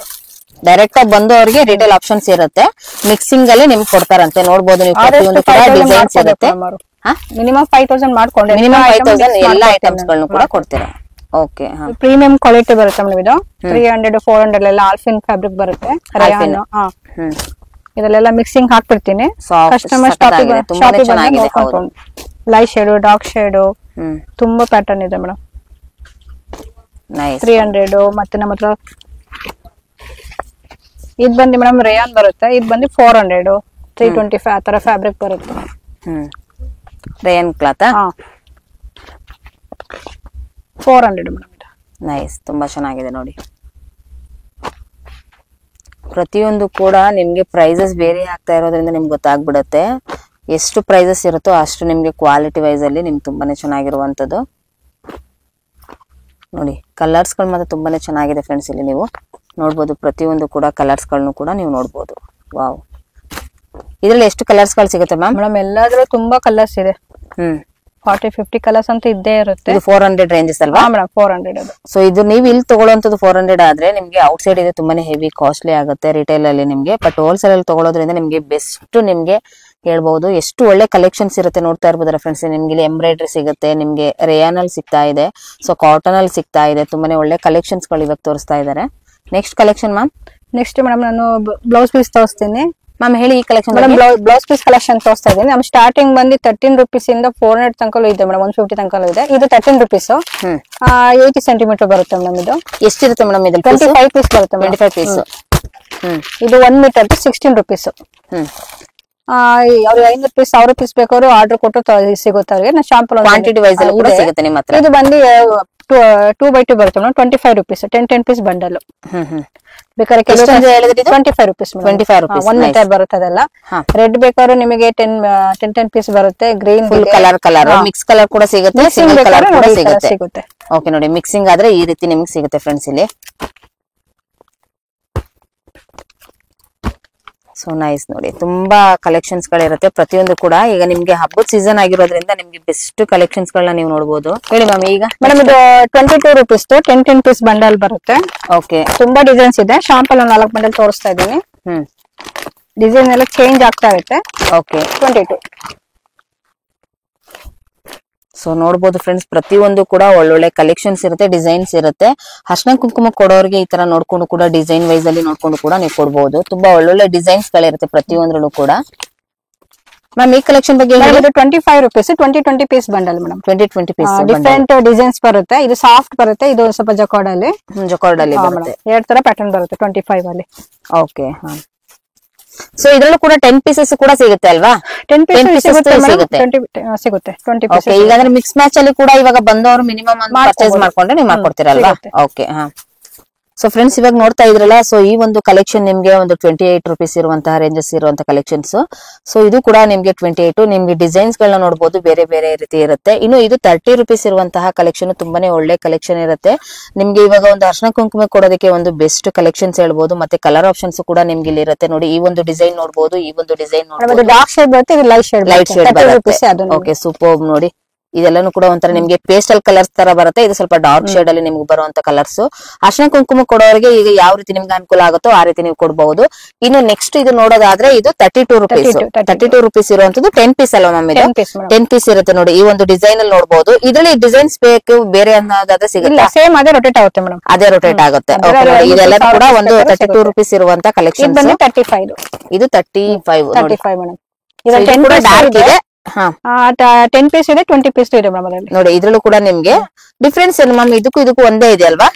A: ಡೈರೆಕ್ಟ್ ಆಗಿ ಬಂದವರಿಗೆ ರಿಟೇಲ್ ಆಪ್ಷನ್ಸ್ ಇರುತ್ತೆ. ಮಿಕ್ಸಿಂಗ್ ಅಲ್ಲಿ ನಿಮ್ಗೆ ಕೊಡ್ತಾರಂತೆ. ನೋಡಬಹುದು ನೀವು ಪ್ರತಿಯೊಂದು ಕೂಡ ಡಿಸೈನ್ಸ್ ಇರುತ್ತೆ.
B: ಮಿನಿಮಮ್ 5000 ಮಾಡ್ಕೊಂಡ್ರೆ
A: ಮಿನಿಮಮ್ 5000 ಎಲ್ಲ ಐಟಮ್ಸ್ ಗಳನ್ನು ಕೂಡ ಕೊಡ್ತೀರಾ? ಓಕೆ.
B: ಪ್ರೀಮಿಯಂ ಕ್ವಾಲಿಟಿ ಬರುತ್ತೆ ಮೇಡಮ್. ಇದು 300 400 ಎಲ್ಲ ಆಲ್ಫಿನ್ ಫ್ಯಾಬ್ರಿಕ್ ಬರುತ್ತೆ. ಇದೆಲ್ಲ ಮಿಕ್ಸಿಂಗ್ ಹಾಕ್ಬಿಡ್ತೀನಿ. Customer light shade, dark shade, ತುಂಬಾ ಪ್ಯಾಟರ್ನ್ ಇದೆ ಮೇಡಮ್. 300. ಮತ್ತೆ ನಮ್ಮ ಹತ್ರ ಇದು ಬಂದು ಮೇಡಮ್ ರೇಯಾನ್ ಬರುತ್ತೆ. ಇದು ಬಂದು 400, 325 ಆ ತರ ಫ್ಯಾಬ್ರಿಕ್ ಬರುತ್ತೆ.
A: Rayon cloth
B: 400 madam.
A: ನೈಸ್. ತುಂಬಾ ಚೆನ್ನಾಗಿದೆ ನೋಡಿ. ಪ್ರತಿಯೊಂದು ಕೂಡ ನಿಮ್ಗೆ ಪ್ರೈಸಸ್ ಬೇರೆ ಆಗ್ತಾ ಇರೋದ್ರಿಂದ ನಿಮ್ಗೆ ಗೊತ್ತಾಗ್ಬಿಡುತ್ತೆ. ಎಷ್ಟು ಪ್ರೈಸಸ್ ಇರುತ್ತೋ ಅಷ್ಟು ನಿಮ್ಗೆ ಕ್ವಾಲಿಟಿ ವೈಸ್ ಅಲ್ಲಿ ನಿಮ್ಗೆ ತುಂಬಾನೇ ಚೆನ್ನಾಗಿರುವಂತದ್ದು ನೋಡಿ. ಕಲರ್ಸ್ ಗಳು ಮಾತ್ರ ತುಂಬಾನೇ ಚೆನ್ನಾಗಿದೆ ಫ್ರೆಂಡ್ಸ್. ಇಲ್ಲಿ ನೀವು ನೋಡ್ಬೋದು ಪ್ರತಿಯೊಂದು ಕೂಡ ಕಲರ್ಸ್ ಗಳನ್ನು ಕೂಡ ನೀವು ನೋಡ್ಬೋದು. ವಾವ್. ಇದ್ರಲ್ಲಿ ಎಷ್ಟು ಕಲರ್ಸ್ ಗಳು ಸಿಗುತ್ತೆ ಮ್ಯಾಮ್?
B: ಮೇಡಮ್ ಎಲ್ಲಾದ್ರೂ ತುಂಬಾ ಕಲರ್ಸ್ ಇದೆ. 40-50 ಕಲರ್ಸ್ ಅಂತ ಇದ್ದೇ ಇರುತ್ತೆ.
A: ಇದು 400 ರೇಂಜಸ್ ಅಲ್ವಾ
B: ಮೇಡಮ್? 400 ಅದು.
A: ಸೊ ಇದು ನೀವು ಇಲ್ಲಿ ತಗೊಳ್ಳೋಂಥದ್ದು 400 ಆದ್ರೆ ನಿಮ್ಗೆ ಔಟ್ ಸೈಡ್ ಇದೆ ತುಂಬಾನೇ ಹೆವಿ ಕಾಸ್ಟ್ಲಿ ಆಗುತ್ತೆ ರಿಟೇಲ್ ಅಲ್ಲಿ ನಿಮ್ಗೆ. ಬಟ್ ಹೋಲ್ಸೇಲ್ ಅಲ್ಲಿ ತಗೊಳ್ಳೋದ್ರಿಂದ ನಿಮ್ಗೆ ಬೆಸ್ಟ್ ನಿಮ್ಗೆ ಹೇಳ್ಬಹುದು. ಎಷ್ಟು ಒಳ್ಳೆ ಕಲೆಕ್ಷನ್ಸ್ ಇರುತ್ತೆ ನೋಡ್ತಾ ಇರ್ಬೋದಲ್ಲ ಫ್ರೆಂಡ್ಸ್. ನಿಮ್ಗೆ ಇಲ್ಲಿ ಎಂಬ್ರಾಯ್ಡ್ರಿ ಸಿಗುತ್ತೆ, ನಿಮ್ಗೆ ರೇಯಾನ್ ಅಲ್ಲಿ ಸಿಗ್ತಾ ಇದೆ, ಸೊ ಕಾಟನ್ ಅಲ್ಲಿ ಸಿಗ್ತಾ ಇದೆ. ತುಂಬಾನೇ ಒಳ್ಳೆ ಕಲೆಕ್ಷನ್ಸ್ ಗಳು ಇವಾಗ ತೋರಿಸ್ತಾ ಇದಾರೆ. Next collection ma'am.
B: Next madam ನಾನು ಬ್ಲೌಸ್ ಪೀಸ್ ತೋರಿಸ್ತೀನಿ.
A: ಮ್ಯಾಮ್ ಹೇಳಿ ಈ collection.
B: Madam blouse piece collection ತೋರಿಸ್ತಾ ಇದ್ದೀನಿ. ನಮ್ ಸ್ಟಾರ್ಟಿಂಗ್ ಬಂದು 13 rupees ಇಂದ 400 ತನಕಲೂ ಇದೆ ಮೇಡಮ್. 150 ತನಕಲೂ ಇದೆ. ಇದು 13 rupees. 80 ಸೆಂಟಿಮೀಟರ್ ಬರುತ್ತೆ ಮೇಡಮ್. ಇದು
A: ಎಷ್ಟಿರುತ್ತೆ ಮೇಡಮ್? ಇದು
B: 25 ಪೀಸ್ ಬರುತ್ತೆ.
A: 25 ಪೀಸ್.
B: ಇದು 1 ಮೀಟರ್ 16 rupees. ಅವ್ರಿಗೆ 500 ಪೀಸ್ 1000 ಪೀಸ್ ಬೇಕಾದ್ರು ಆರ್ಡರ್ ಕೊಟ್ಟು ಸಿಗುತ್ತೆ ಅವ್ರಿಗೆ. ನಾ ಶಾಂಪಲ್
A: ಕ್ವಾಂಟಿಟಿ ವೈಸ್ ಅಲ್ಲಿ ಕೂಡ ಸಿಗುತ್ತೆ ನಿಮ್ಮ ಹತ್ರ.
B: ಇದು ಬಂದು 2x2 ಬರುತ್ತೆ ಮೇಡಮ್. 25 rupees 10 piece bundle. ಬೇಕಾದ್ರೆ 25 rupees.
A: 25 rupees
B: 1 ಮೀಟರ್ ಬರುತ್ತೆ ಅದೆಲ್ಲ. ರೆಡ್ ಬೇಕಾದ್ರೆ ನಿಮಗೆ 10 ಪೀಸ್ ಬರುತ್ತೆ. Green
A: full colour mix colour ಕೂಡ ಸಿಗುತ್ತೆ, ಸಿಂಗಲ್ ಕಲರ್ ಕೂಡ ಸಿಗುತ್ತೆ. ಓಕೆ ನೋಡಿ, ಮಿಕ್ಸಿಂಗ್ ಆದ್ರೆ ಈ ರೀತಿ ನಿಮ್ಗೆ ಸಿಗುತ್ತೆ ಫ್ರೆಂಡ್ಸ್ ಇಲ್ಲಿ. ಸೊ ನೈಸ್ ನೋಡಿ, ತುಂಬಾ ಕಲೆಕ್ಷನ್ಸ್ ಗಳಿರುತ್ತೆ ಪ್ರತಿಯೊಂದು ಕೂಡ. ಈಗ ನಿಮ್ಗೆ ಹಬ್ಬದ ಸೀಸನ್ ಆಗಿರೋದ್ರಿಂದ ನಿಮ್ಗೆ ಬೆಸ್ಟ್ ಕಲೆಕ್ಷನ್ಸ್ ಗಳನ್ನ ನೀವು ನೋಡಬಹುದು. ಹೇಳಿ ಮ್ಯಾಮ್ ಈಗ.
B: ಮೇಡಮ್ ಇದು 22 rupees 10 ಪೀಸ್ ಬಂಡಲ್ ಬರುತ್ತೆ.
A: ಓಕೆ,
B: ತುಂಬಾ ಡಿಸೈನ್ಸ್ ಇದೆ. ಶಾಂಪಲ್ 4 ಬಂಡಲ್ ತೋರಿಸ್ತಾ ಇದ್ದೀನಿ. ಡಿಸೈನ್ ಎಲ್ಲ ಚೇಂಜ್ ಆಗ್ತಾ ಇರುತ್ತೆ.
A: ಓಕೆ
B: 22.
A: ಸೊ ನೋಡ್ಬೋದು ಫ್ರೆಂಡ್ಸ್, ಪ್ರತಿಯೊಂದು ಕೂಡ ಒಳ್ಳೊಳ್ಳೆ ಕಲೆಕ್ಷನ್ಸ್ ಇರುತ್ತೆ, ಡಿಸೈನ್ಸ್ ಇರುತ್ತೆ. ಅರ್ಶಿನ ಕುಂಕುಮ ಕೊಡೋರಿಗೆ ಈ ತರ ನೋಡ್ಕೊಂಡು ಕೂಡ ಡಿಸೈನ್ ವೈಸ್ ಅಲ್ಲಿ ನೋಡ್ಕೊಂಡು ಕೂಡ ನೀವು ಕೊಡಬಹುದು. ತುಂಬಾ ಒಳ್ಳೊಳ್ಳೆ ಡಿಸೈನ್ಸ್ ಗಳಿರುತ್ತೆ ಪ್ರತಿಯೊಂದ್ರಲ್ಲೂ ಕೂಡ. ಮ್ಯಾಮ್ ಈ ಕಲೆಕ್ಷನ್ ಬಗ್ಗೆ
B: 25 rupees 20 piece bundle madam.
A: 20 piece
B: different designs ಬರುತ್ತೆ. ಇದು ಸಾಫ್ಟ್ ಬರುತ್ತೆ, ಇದು ಸ್ವಲ್ಪ ಜಕಾರ್ಡ್ ಅಲ್ಲಿ
A: ಬರುತ್ತೆ.
B: 2 ತರ ಪ್ಯಾಟರ್ನ್ ಬರುತ್ತೆ 25 ಅಲ್ಲಿ.
A: ಓಕೆ, ಸೊ ಇದ್ರಲ್ಲೂ ಕೂಡ 10 ಪೀಸಸ್ ಕೂಡ ಸಿಗುತ್ತೆ ಅಲ್ವಾ? 10 ಪೀಸಸ್ ಸಿಗುತ್ತೆ.
B: 20 ಪೀಸ್.
A: ಈಗ ಅಂದ್ರೆ ಮಿಕ್ಸ್ ಮ್ಯಾಚ್ ಅಲ್ಲಿ ಕೂಡ ಇವಾಗ ಬಂದವರು ಮಿನಿಮಮ್ ಪರ್ಚೇಸ್ ಮಾಡ್ಕೊಂಡ್ರೆ ನೀವು ಮಾಡ್ಕೊಡ್ತೀರಲ್ವಾ? ಓಕೆ, ಸೊ ಫ್ರೆಂಡ್ಸ್ ಇವಾಗ ನೋಡ್ತಾ ಇದ್ರಲ್ಲ, ಸೊ ಈ ಒಂದು ಕಲೆಕ್ಷನ್ ನಿಮ್ಗೆ ಒಂದು 28 rupees ಇರುವಂತಹ ರೇಂಜಸ್ ಇರುವಂತಹ ಕಲೆಕ್ಷನ್ಸ್. ಸೊ ಇದು ಕೂಡ ನಿಮ್ಗೆ 28. ನಿಮ್ಗೆ ಡಿಸೈನ್ಸ್ ಗಳನ್ನ ನೋಡಬಹುದು, ಬೇರೆ ಬೇರೆ ರೀತಿ ಇರುತ್ತೆ. ಇನ್ನು ಇದು 30 rupees ಇರುವಂತಹ ಕಲೆಕ್ಷನ್ ತುಂಬಾನೇ ಒಳ್ಳೆ ಕಲೆಕ್ಷನ್ ಇರುತ್ತೆ. ನಿಮ್ಗೆ ಇವಾಗ ಒಂದು ಅರ್ಶಿನ ಕುಂಕುಮ ಕೊಡೋದಕ್ಕೆ ಒಂದು ಬೆಸ್ಟ್ ಕಲೆಕ್ಷನ್ಸ್ ಹೇಳ್ಬಹುದು. ಮತ್ತೆ ಕಲರ್ ಆಪ್ಷನ್ಸ್ ಕೂಡ ನಿಮ್ಗೆ ಇಲ್ಲಿ ಇರುತ್ತೆ. ನೋಡಿ, ಈ ಒಂದು ಡಿಸೈನ್ ನೋಡಬಹುದು, ಈ ಒಂದು ಡಿಸೈನ್ ನೋಡಬಹುದು.
B: ಡಾರ್ಕ್ ಶೇಡ್ ಬರುತ್ತೆ, ಇದು ಲೈಟ್ ಶೇಡ್ ಬರುತ್ತೆ.
A: Okay, super. ನೋಡಿ, ಇದೆಲ್ಲಾನು ಕೂಡ ಒಂಥರ ನಿಮ್ಗೆ ಪೇಸ್ಟಲ್ ಕಲರ್ಸ್ ತರ ಬರುತ್ತೆ. ಇದು ಸ್ವಲ್ಪ ಡಾರ್ಕ್ ಶೇಡ್ ಅಲ್ಲಿ ನಿಮ್ಗೆ ಬರುವಂತ ಕಲರ್ಸ್. ಅರ್ಶಿನ ಕುಂಕುಮ ಕೊಡೋರಿಗೆ ಈಗ ಯಾವ ರೀತಿ ನಿಮ್ಗೆ ಅನುಕೂಲ ಆಗುತ್ತೋ ಆ ರೀತಿ ನೀವು ಕೊಡಬಹುದು. ಇನ್ನು ನೆಕ್ಸ್ಟ್ ಇದು ನೋಡೋದಾದ್ರೆ ಇದು 32 rupees. 32 rupees ಇರುವಂತದ್ದು 10 ಪೀಸ್ ಅಲ್ವಾ ಮ್ಯಾಮ್? ಇದು 10 ಪೀಸ್ ಇರುತ್ತೆ. ನೋಡಿ, ಈ ಒಂದು ಡಿಸೈನ್ ಅಲ್ಲಿ ನೋಡಬಹುದು. ಇದ್ರಲ್ಲಿ ಡಿಸೈನ್ಸ್ ಬೇಕು ಬೇರೆ ಅನ್ನೋದಾದ್ರೆ ಸಿಗುತ್ತೆ.
B: ಸೇಮ್ ಅದೇ ರೊಟೇಟ್ ಆಗುತ್ತೆ ಮೇಡಮ್.
A: ಅದೇ ರೊಟೇಟ್ ಆಗುತ್ತೆ. ಇದೆಲ್ಲ ಕೂಡ ಒಂದು 32 rupees ಇರುವಂತ ಕಲೆಕ್ಷನ್.
B: 35.
A: ಇದು 35
B: ಮೇಡಮ್.
A: ಇದು ಡಾರ್ಕ್ ಇದೆ.
B: 10 ಪೀಸ್ ಇದೆ, 20 ಪೀಸ್ ಇದೆ ಮೇಡಮ್ ಅದರಲ್ಲಿ.
A: ನೋಡಿ, ಇದ್ರಲ್ಲೂ ಕೂಡ ನಿಮ್ಗೆ ಡಿಫ್ರೆನ್ಸ್ ಏನು ಮ್ಯಾಮ್? ಇದಕ್ಕೂ ಒಂದೇ ಇದೆ ಅಲ್ವಾ?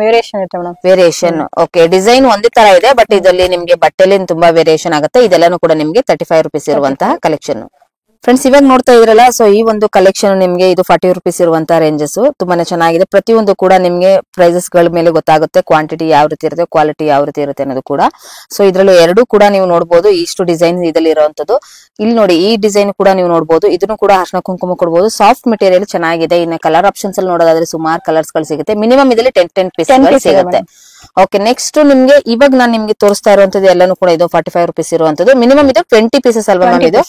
B: ವೇರಿಯೇಷನ್ ಇರುತ್ತೆ ಮೇಡಮ್.
A: ವೇರಿಯೇಷನ್. ಓಕೆ, ಡಿಸೈನ್ ಒಂದೇ ತರ ಇದೆ, ಬಟ್ ಇದರಲ್ಲಿ ನಿಮ್ಗೆ ಬಟ್ಟೆಲಿ ತುಂಬಾ ವೇರಿಯೇಷನ್ ಆಗುತ್ತೆ. ಇದೆಲ್ಲಾನು ಕೂಡ ನಿಮ್ಗೆ 35 rupees ಇರುವಂತಹ ಕಲೆಕ್ಷನ್. ಫ್ರೆಂಡ್ಸ್ ಇವಾಗ ನೋಡ್ತಾ ಇದ್ರಲ್ಲ, ಸೊ ಈ ಒಂದು ಕಲೆಕ್ಷನ್ ನಿಮ್ಗೆ ಇದು 40 rupees ಇರುವಂತಹ ರೇಂಜಸ್ ತುಂಬಾನೇ ಚೆನ್ನಾಗಿದೆ. ಪ್ರತಿಯೊಂದು ಕೂಡ ನಿಮ್ಗೆ ಪ್ರೈಸಸ್ ಗಳ ಮೇಲೆ ಗೊತ್ತಾಗುತ್ತೆ, ಕ್ವಾಂಟಿಟಿ ಯಾವ ರೀತಿ ಇರುತ್ತೆ, ಕ್ವಾಲಿಟಿ ಯಾವ ರೀತಿ ಇರುತ್ತೆ ಅನ್ನೋದು ಕೂಡ. ಸೊ ಇದ್ರಲ್ಲೂ ಎರಡು ಕೂಡ ನೀವು ನೋಡಬಹುದು. ಇಷ್ಟು ಡಿಸೈನ್ ಇದರಲ್ಲಿ ಇರುವಂತದ್ದು. ಇಲ್ಲಿ ನೋಡಿ, ಈ ಡಿಸೈನ್ ಕೂಡ ನೀವು ನೋಡಬಹುದು. ಇದನ್ನು ಕೂಡ ಅರ್ಶಿನ ಕುಂಕುಮ ಕೊಡಬಹುದು. ಸಾಫ್ಟ್ ಮೆಟೀರಿಯಲ್ ಚೆನ್ನಾಗಿದೆ. ಇನ್ನು ಕಲರ್ ಆಪ್ಷನ್ಸ್ ಅಲ್ಲಿ ನೋಡೋದಾದ್ರೆ ಸುಮಾರು ಕಲರ್ಸ್ ಗಳು ಸಿಗುತ್ತೆ. ಮಿನಿಮಮ್ ಇದರಲ್ಲಿ 10 ಪೀಸ್ ಸಿಗುತ್ತೆ. ಓಕೆ, ನೆಕ್ಸ್ಟ್ ನಿಮ್ಗೆ ಇವಾಗ ನಾನು ನಿಮ್ಗೆ ತೋರಿಸ್ತಾ ಇರುವಂತದ್ದು ಎಲ್ಲಾನು ಕೂಡ ಇದು 45 rupees ಇರುವಂತದ್ದು. ಮಿನಿಮಮ್ ಇದು 20 ಪೀಸಸ್ ಅಲ್ವಾ ಮ್ಯಾಮ್? ಇದು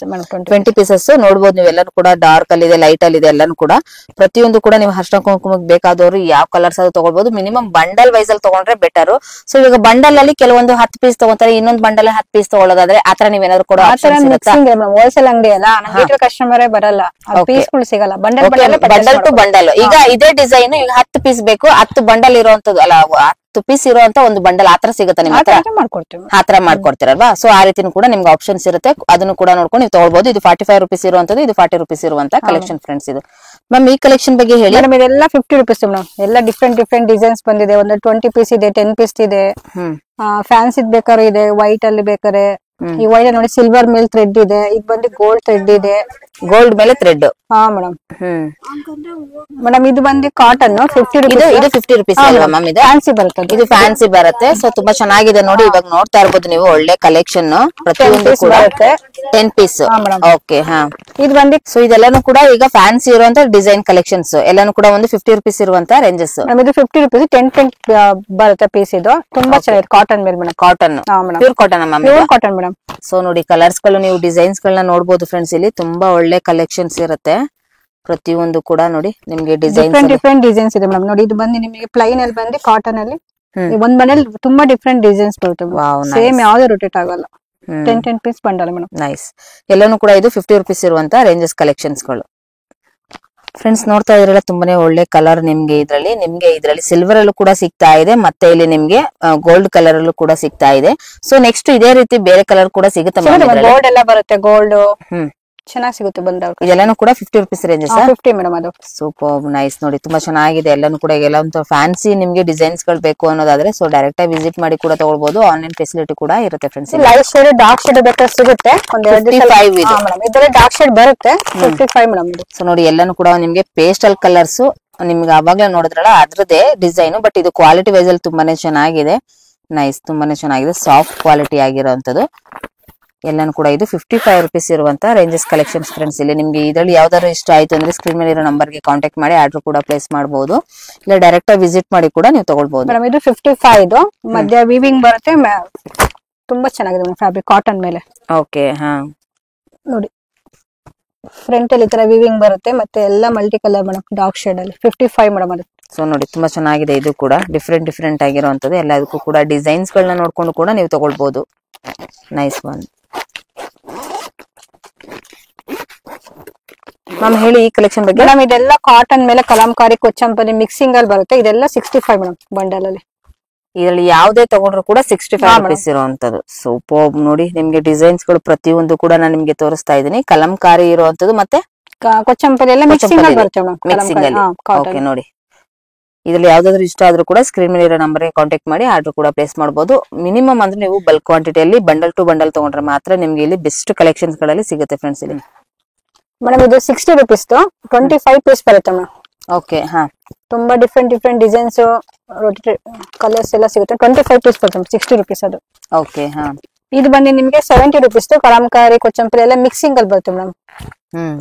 A: 20 ಪೀಸಸ್ ನೋಡಬಹುದು ನೀವು. ಎಲ್ಲಾನು ಕೂಡ ಡಾರ್ಕ್ ಅಲ್ಲಿ ಇದೆ, ಲೈಟ್ ಅಲ್ಲಿ ಇದೆ, ಎಲ್ಲಾನು ಕೂಡ. ಪ್ರತಿಯೊಂದು ಕೂಡ ನೀವು ಅರ್ಶಿನ ಕುಂಕುಮಕ್ಕೆ ಬೇಕಾದವರು ಯಾವ ಕಲರ್ಸ್ ಅದು ತಗೊಳ್ಬಹುದು. ಮಿನಿಮಮ್ ಬಂಡಲ್ ವೈಸ್ ಅಲ್ಲಿ ತಗೊಂಡ್ರೆ ಬೆಟರ್. ಸೊ ಇವಾಗ ಬಂಡಲ್ ಅಲ್ಲಿ ಕೆಲವೊಂದು 10 ಪೀಸ್ ತಗೊಂತಾರೆ, ಇನ್ನೊಂದು ಬಂಡಲ್ 10 ಪೀಸ್ ತಗೊಳ್ಳೋದಾದ್ರೆ ಆತರ ನೀವೇನಾದ್ರು ಕೂಡ
B: ಹೋಲ್ಸೇಲ್ ಅಂಗಡಿ ಅಲ್ಲ, ನಮಗೆ ಕಸ್ಟಮರ್ ಬರಲ್ಲ, ಪೀಸ್ಗಳು ಸಿಗಲ್ಲ.
A: Bundle to bundle. ಈಗ ಇದೇ ಡಿಸೈನ್ ಈಗ 10 ಪೀಸ್ ಬೇಕು, 10 ಬಂಡಲ್ ಇರುವಂತದ್ದು ಅಲ್ಲ, 10 ಪೀಸ್ ಇರುವಂತ ಒಂದು ಬಂಡಲ್ ಆತರ ಸಿಗುತ್ತೆ ನಿಮ್ಮ ಹತ್ರ? ಆತರ ಮಾಡ್ಕೊಡ್ತೀರಲ್ವಾ? ಸೊ ಆ ರೀತಿನೂ ಕೂಡ ನಿಮ್ಗೆ ಆಪ್ಷನ್ಸ್ ಇರುತ್ತೆ. ಅದನ್ನು ಕೂಡ ನೋಡ್ಕೊಂಡು ನೀವು ತಗೊಳ್ಬಹುದು. ಇದು 45 rupees ಇರುವಂತದ್ದು, ಇದು 40 rupees ಇರುವಂತ ಕಲೆಕ್ಷನ್ ಫ್ರೆಂಡ್ಸ್. ಇದು ಮ್ಯಾಮ್ ಈ ಕಲೆಕ್ಷನ್ ಬಗ್ಗೆ ಹೇಳಿ.
B: ಮೇಡಮ್ ಇದೆಲ್ಲ 50 rupees ಮೇಡಮ್. ಎಲ್ಲ ಡಿಫ್ರೆಂಟ್ ಡಿಸೈನ್ಸ್ ಬಂದಿದೆ. ಒಂದು 20 ಪೀಸ್ ಇದೆ, 10 ಪೀಸ್ ಇದೆ, ಫ್ಯಾನ್ಸಿ ಬೇಕಾದ್ರೆ ಇದೆ, ವೈಟ್ ಅಲ್ಲಿ ಬೇಕಾರೆ. ಈ ವೈಟ್ ನೋಡಿ ಸಿಲ್ವರ್ ಮೇಲೆ ಥ್ರೆಡ್ ಇದೆ, ಈಗ ಬಂದು ಗೋಲ್ಡ್ ಥ್ರೆಡ್ ಇದೆ.
A: ಗೋಲ್ಡ್ ಮೇಲೆ ಥ್ರೆಡ್.
B: ಹಾ ಮೇಡಮ್. ಮೇಡಮ್ ಇದು ಬಂದು ಕಾಟನ್ 50 rupees.
A: ಇದು 50 rupees ಅಲ್ವಾ ಮ್ಯಾಮ್? ಇದು ಫ್ಯಾನ್ಸಿ ಬರುತ್ತೆ. ಇದು ಫ್ಯಾನ್ಸಿ ಬರುತ್ತೆ. ಸೊ ತುಂಬಾ ಚೆನ್ನಾಗಿದೆ ನೋಡಿ. ಇವಾಗ ನೋಡ್ತಾ ಇರ್ಬೋದು ನೀವು, ಒಳ್ಳೆ ಕಲೆಕ್ಷನ್. ಪ್ರತಿಯೊಂದು ಕೂಡ 10 ಪೀಸ್. ಓಕೆ, ಹಾ. ಇದು ಬಂದು ಸೊ ಇದೆಲ್ಲಾನು ಕೂಡ ಈಗ ಫ್ಯಾನ್ಸಿ ಇರುವಂತ ಡಿಸೈನ್ ಕಲೆಕ್ಷನ್ಸ್ ಎಲ್ಲಾನು ಕೂಡ ಒಂದು 50 rupees ಇರುವಂತ ರೇಂಜಸ್.
B: ಇದು 50 rupees 10 ಬರುತ್ತೆ ಪೀಸ್. ಇದು ತುಂಬಾ ಚೆನ್ನಾಗಿದೆ. ಕಾಟನ್ ಮೇಲೆ madam.
A: Cotton, pure cotton ma'am?
B: Pure cotton madam.
A: So ನೋಡಿ, ಕಲರ್ಸ್ ಗಳು ನೀವು ಡಿಸೈನ್ಸ್ ಗಳನ್ನ ನೋಡಬಹುದು ಫ್ರೆಂಡ್ಸ್. ಇಲ್ಲಿ ತುಂಬಾ ಒಳ್ಳೆ ಕಲೆಕ್ಷನ್ಸ್ ಇರುತ್ತೆ. ಪ್ರತಿಯೊಂದು ಕೂಡ ನೋಡಿ ನಿಮ್ಗೆ ಡಿಸೈನ್ಸ್
B: ಡಿಫ್ರೆಂಟ್ ಡಿಸೈನ್ಸ್ ಇದೆ ಮೇಡಮ್. ನೋಡಿ ಇದು ಬಂದು ನಿಮಗೆ ಪ್ಲೈನ್ ಅಲ್ಲಿ ಬಂದು ಕಾಟನ್ ಅಲ್ಲಿ ಒಂದ್ ಬಂಡಲ್ ತುಂಬಾ ಡಿಫ್ರೆಂಟ್ ಡಿಸೈನ್ಸ್ ಬರುತ್ತೆ. ಸೇಮ್ ಯಾವ್ದು ರೊಟೇಟ್ ಆಗಲ್ಲ. 10 ಪೀಸ್ ಬಂಡಲ್ ಮೇಡಮ್.
A: ನೈಸ್. ಎಲ್ಲಾನು ಕೂಡ ಇದು 50 ರೂಪೀಸ್ ಇರುವಂತ ರೇಂಜಸ್ ಕಲೆಕ್ಷನ್ಸ್ ಗಳು. ಫ್ರೆಂಡ್ಸ್ ನೋಡ್ತಾ ಇದ್ರಲ್ಲ ತುಂಬಾನೇ ಒಳ್ಳೆ ಕಲರ್ ನಿಮ್ಗೆ ಇದ್ರಲ್ಲಿ ಸಿಲ್ವರ್ ಅಲ್ಲೂ ಕೂಡ ಸಿಗ್ತಾ ಇದೆ, ಮತ್ತೆ ಇಲ್ಲಿ ನಿಮ್ಗೆ ಗೋಲ್ಡ್ ಕಲರ್ ಅಲ್ಲೂ ಕೂಡ ಸಿಗ್ತಾ ಇದೆ. ಸೊ ನೆಕ್ಸ್ಟ್ ಇದೇ ರೀತಿ ಬೇರೆ ಕಲರ್ ಕೂಡ ಸಿಗುತ್ತೆ.
B: ಗೋಲ್ಡ್ ಎಲ್ಲ ಬರುತ್ತೆ, ಗೋಲ್ಡ್ ಚೆನ್ನಾಗಿ ಸಿಗುತ್ತೆ ಬಂದವ್ರು.
A: ಇದೆಲ್ಲಾನು ಕೂಡ 50 ರೂಪೀಸ್ ರೇಂಜಸ್.
B: 50 ಮೇಡಮ್. ಅದು
A: ಸೂಪರ್ ನೈಸ್. ನೋಡಿ ತುಂಬಾ ಚೆನ್ನಾಗಿದೆ ಎಲ್ಲಾನು ಕೂಡ. ಎಲ್ಲ ಒಂದು ಫ್ಯಾನ್ಸಿ ನಿಮ್ಗೆ ಡಿಸೈನ್ಸ್ ಗಳು ಬೇಕು ಅನ್ನೋದಾದ್ರೆ ಸೊ ಡೈರೆಕ್ಟ್ ಆಗಿ ವಿಸಿಟ್ ಮಾಡಿ ಕೂಡ ತಗೊಳ್ಬಹುದು. ಆನ್ಲೈನ್ ಫೆಸಿಲಿಟಿ ಕೂಡ ಇರುತ್ತೆ friends.
B: Light shade dark shade ಬೇಕಾದ್ರೆ ಸಿಗುತ್ತೆ. ಒಂದು 55 ಇದೆ ಮೇಡಮ್. ಇದರಲ್ಲಿ ಡಾರ್ಕ್ ಶೇಡ್ ಬರುತ್ತೆ 55 ಮೇಡಮ್.
A: ಸೊ ನೋಡಿ ಎಲ್ಲಾನು ಕೂಡ ನಿಮ್ಗೆ ಪೇಸ್ಟಲ್ ಕಲರ್ಸ್ ನಿಮ್ಗೆ ಅವಾಗ್ಲೇ ನೋಡಿದ್ರಲ್ಲ ಅದ್ರದೇ ಡಿಸೈನ್, ಬಟ್ ಇದು ಕ್ವಾಲಿಟಿ ವೈಸ್ ಅಲ್ಲಿ ತುಂಬಾನೇ ಚೆನ್ನಾಗಿದೆ. ನೈಸ್, ತುಂಬಾನೇ ಚೆನ್ನಾಗಿದೆ. ಸಾಫ್ಟ್ ಕ್ವಾಲಿಟಿ ಆಗಿರೋಂಥದ್ದು. ಎಲ್ಲಾನು ಕೂಡ ಇದು 55 ರೂಪೀಸ್ ಇರುವಂತ ರೇಂಜಸ್ ಕಲೆಕ್ಷನ್ಸ್ ಫ್ರೆಂಡ್ಸ್. ಇಲ್ಲಿ ನಿಮ್ಗೆ ಇದರಲ್ಲಿ ಯಾವ್ದಾದ್ರು ಇಷ್ಟ ಆಯ್ತು ಅಂದ್ರೆ ಸ್ಕ್ರೀನ್ ಮೇಲೆ ಇರೋ ನಂಬರ್ಗೆ ಕಾಂಟ್ಯಾಕ್ಟ್ ಮಾಡಿ ಆರ್ಡರ್ ಕೂಡ ಪ್ಲೇಸ್ ಮಾಡಬಹುದು, ಇಲ್ಲ ಡೈರೆಕ್ಟ್ ಆಗಿ ವಿಸಿಟ್ ಮಾಡಿ ಕೂಡ ನೀವು ತಗೊಳ್ಬಹುದು.
B: ಮೇಡಮ್ ಇದು 55 ಇದು ಮಧ್ಯ ವೀವಿಂಗ್ ಬರುತ್ತೆ. ತುಂಬಾ ಚೆನ್ನಾಗಿದೆ ಫ್ಯಾಬ್ರಿಕ್ ಕಾಟನ್ ಮೇಲೆ.
A: ಓಕೆ. ಹಾ
B: ನೋಡಿ ಫ್ರಂಟ್ ಅಲ್ಲಿ ಈ ತರ ವೀವಿಂಗ್ ಬರುತ್ತೆ, ಮತ್ತೆ ಎಲ್ಲ multi colour madam. Dark shade ಅಲ್ಲಿ 55 ಮೇಡಮ್. ಅದು
A: ಸೊ ನೋಡಿ ತುಂಬಾ ಚೆನ್ನಾಗಿದೆ. ಇದು ಕೂಡ ಡಿಫ್ರೆಂಟ್ ಆಗಿರುವಂತದ್ದು. ಎಲ್ಲದಕ್ಕೂ ಕೂಡ ಡಿಸೈನ್ಸ್ ಗಳನ್ನ ನೋಡ್ಕೊಂಡು ಕೂಡ ನೀವು ತಗೊಳ್ಬಹುದು. Nice one. ಮ್ಯಾಮ್ ಹೇಳಿ ಈ ಕಲೆಕ್ಷನ್ ಬಗ್ಗೆ.
B: ಮೇಡಮ್ ಇದೆಲ್ಲ ಕಾಟನ್ ಮೇಲೆ ಕಲಂಕಾರಿ ಕೊಚ್ಚಂಪಲ್ಲಿ ಮಿಕ್ಸಿಂಗ್ ಅಲ್ಲಿ ಬರುತ್ತೆ. ಇದೆಲ್ಲ 65 ಮೇಡಮ್ ಬಂಡಲ್ ಅಲ್ಲಿ.
A: ಇದರಲ್ಲಿ ಯಾವ್ದೇ ತಗೊಂಡ್ರು ಕೂಡ 65 ರೂಪೀಸ್ ಇರುವಂತದ್ದು. ಸೂಪರ್. ನೋಡಿ ನಿಮ್ಗೆ ಡಿಸೈನ್ಸ್ ಗಳು ಪ್ರತಿಯೊಂದು ಕೂಡ ನಾನು ನಿಮ್ಗೆ ತೋರಿಸ್ತಾ ಇದ್ದೀನಿ. ಕಲಂಕಾರಿ ಇರುವಂತದ್ದು ಮತ್ತೆ
B: ಕೊಚ್ಚಂಪಲ್ಲಿ ಎಲ್ಲ ಮಿಕ್ಸಿಂಗ್ ಅಲ್ಲಿ ಬರುತ್ತೆ
A: ಮಿಕ್ಸಿಂಗ್ ಅಲ್ಲಿ. ಓಕೆ ನೋಡಿ ಇದ್ರಲ್ಲಿ ಯಾವ್ದಾದ್ರು ಇಷ್ಟ ಆದ್ರೂ ಕೂಡ ಸ್ಕ್ರೀನ್ ಮೇಲೆ ಇರೋ ನಂಬರ್ ಗೆ ಕಾಂಟ್ಯಾಕ್ಟ್ ಮಾಡಿ ಆರ್ಡರ್ ಕೂಡ ಪ್ಲೇಸ್ ಮಾಡಬಹುದು. ಮಿನಿಮಮ್ ಅಂದ್ರೆ ನೀವು ಬಲ್ಕ್ ಕ್ವಾಂಟಿಟಿಯಲ್ಲಿ ಬಂಡಲ್ ಟು ಬಂಡಲ್ ತಗೊಂಡ್ರೆ ಮಾತ್ರ ನಿಮ್ಗೆ ಇಲ್ಲಿ ಬೆಸ್ಟ್ ಕಲೆಕ್ಷನ್ಸ್ ಗಳಲ್ಲಿ ಸಿಗುತ್ತೆ ಫ್ರೆಂಡ್ಸ್. ಇಲ್ಲಿ
B: ಮೇಡಮ್ ಇದು 60 ರೂಪೀಸ್ 25 ಪೀಸ್ ಬರುತ್ತೆ ಮೇಡಮ್.
A: ಓಕೆ. ಹಾ
B: ತುಂಬಾ ಡಿಫ್ರೆಂಟ್ ಡಿಸೈನ್ಸ್ ಕಲರ್ಸ್ ಎಲ್ಲ ಸಿಗುತ್ತೆ. 25 ಪೀಸ್ ಬರುತ್ತೆ 60 ರೂಪೀಸ್ ಅದು.
A: ಓಕೆ. ಹಾ
B: ಇದು ಬಂದು ನಿಮ್ಗೆ 70 ರೂಪೀಸ್ ಕಲಂಕಾರಿ ಕೊಚ್ಚಂಪಲ್ಲಿ ಎಲ್ಲ ಮಿಕ್ಸಿಂಗ್ ಅಲ್ಲಿ ಬರುತ್ತೆ ಮೇಡಮ್.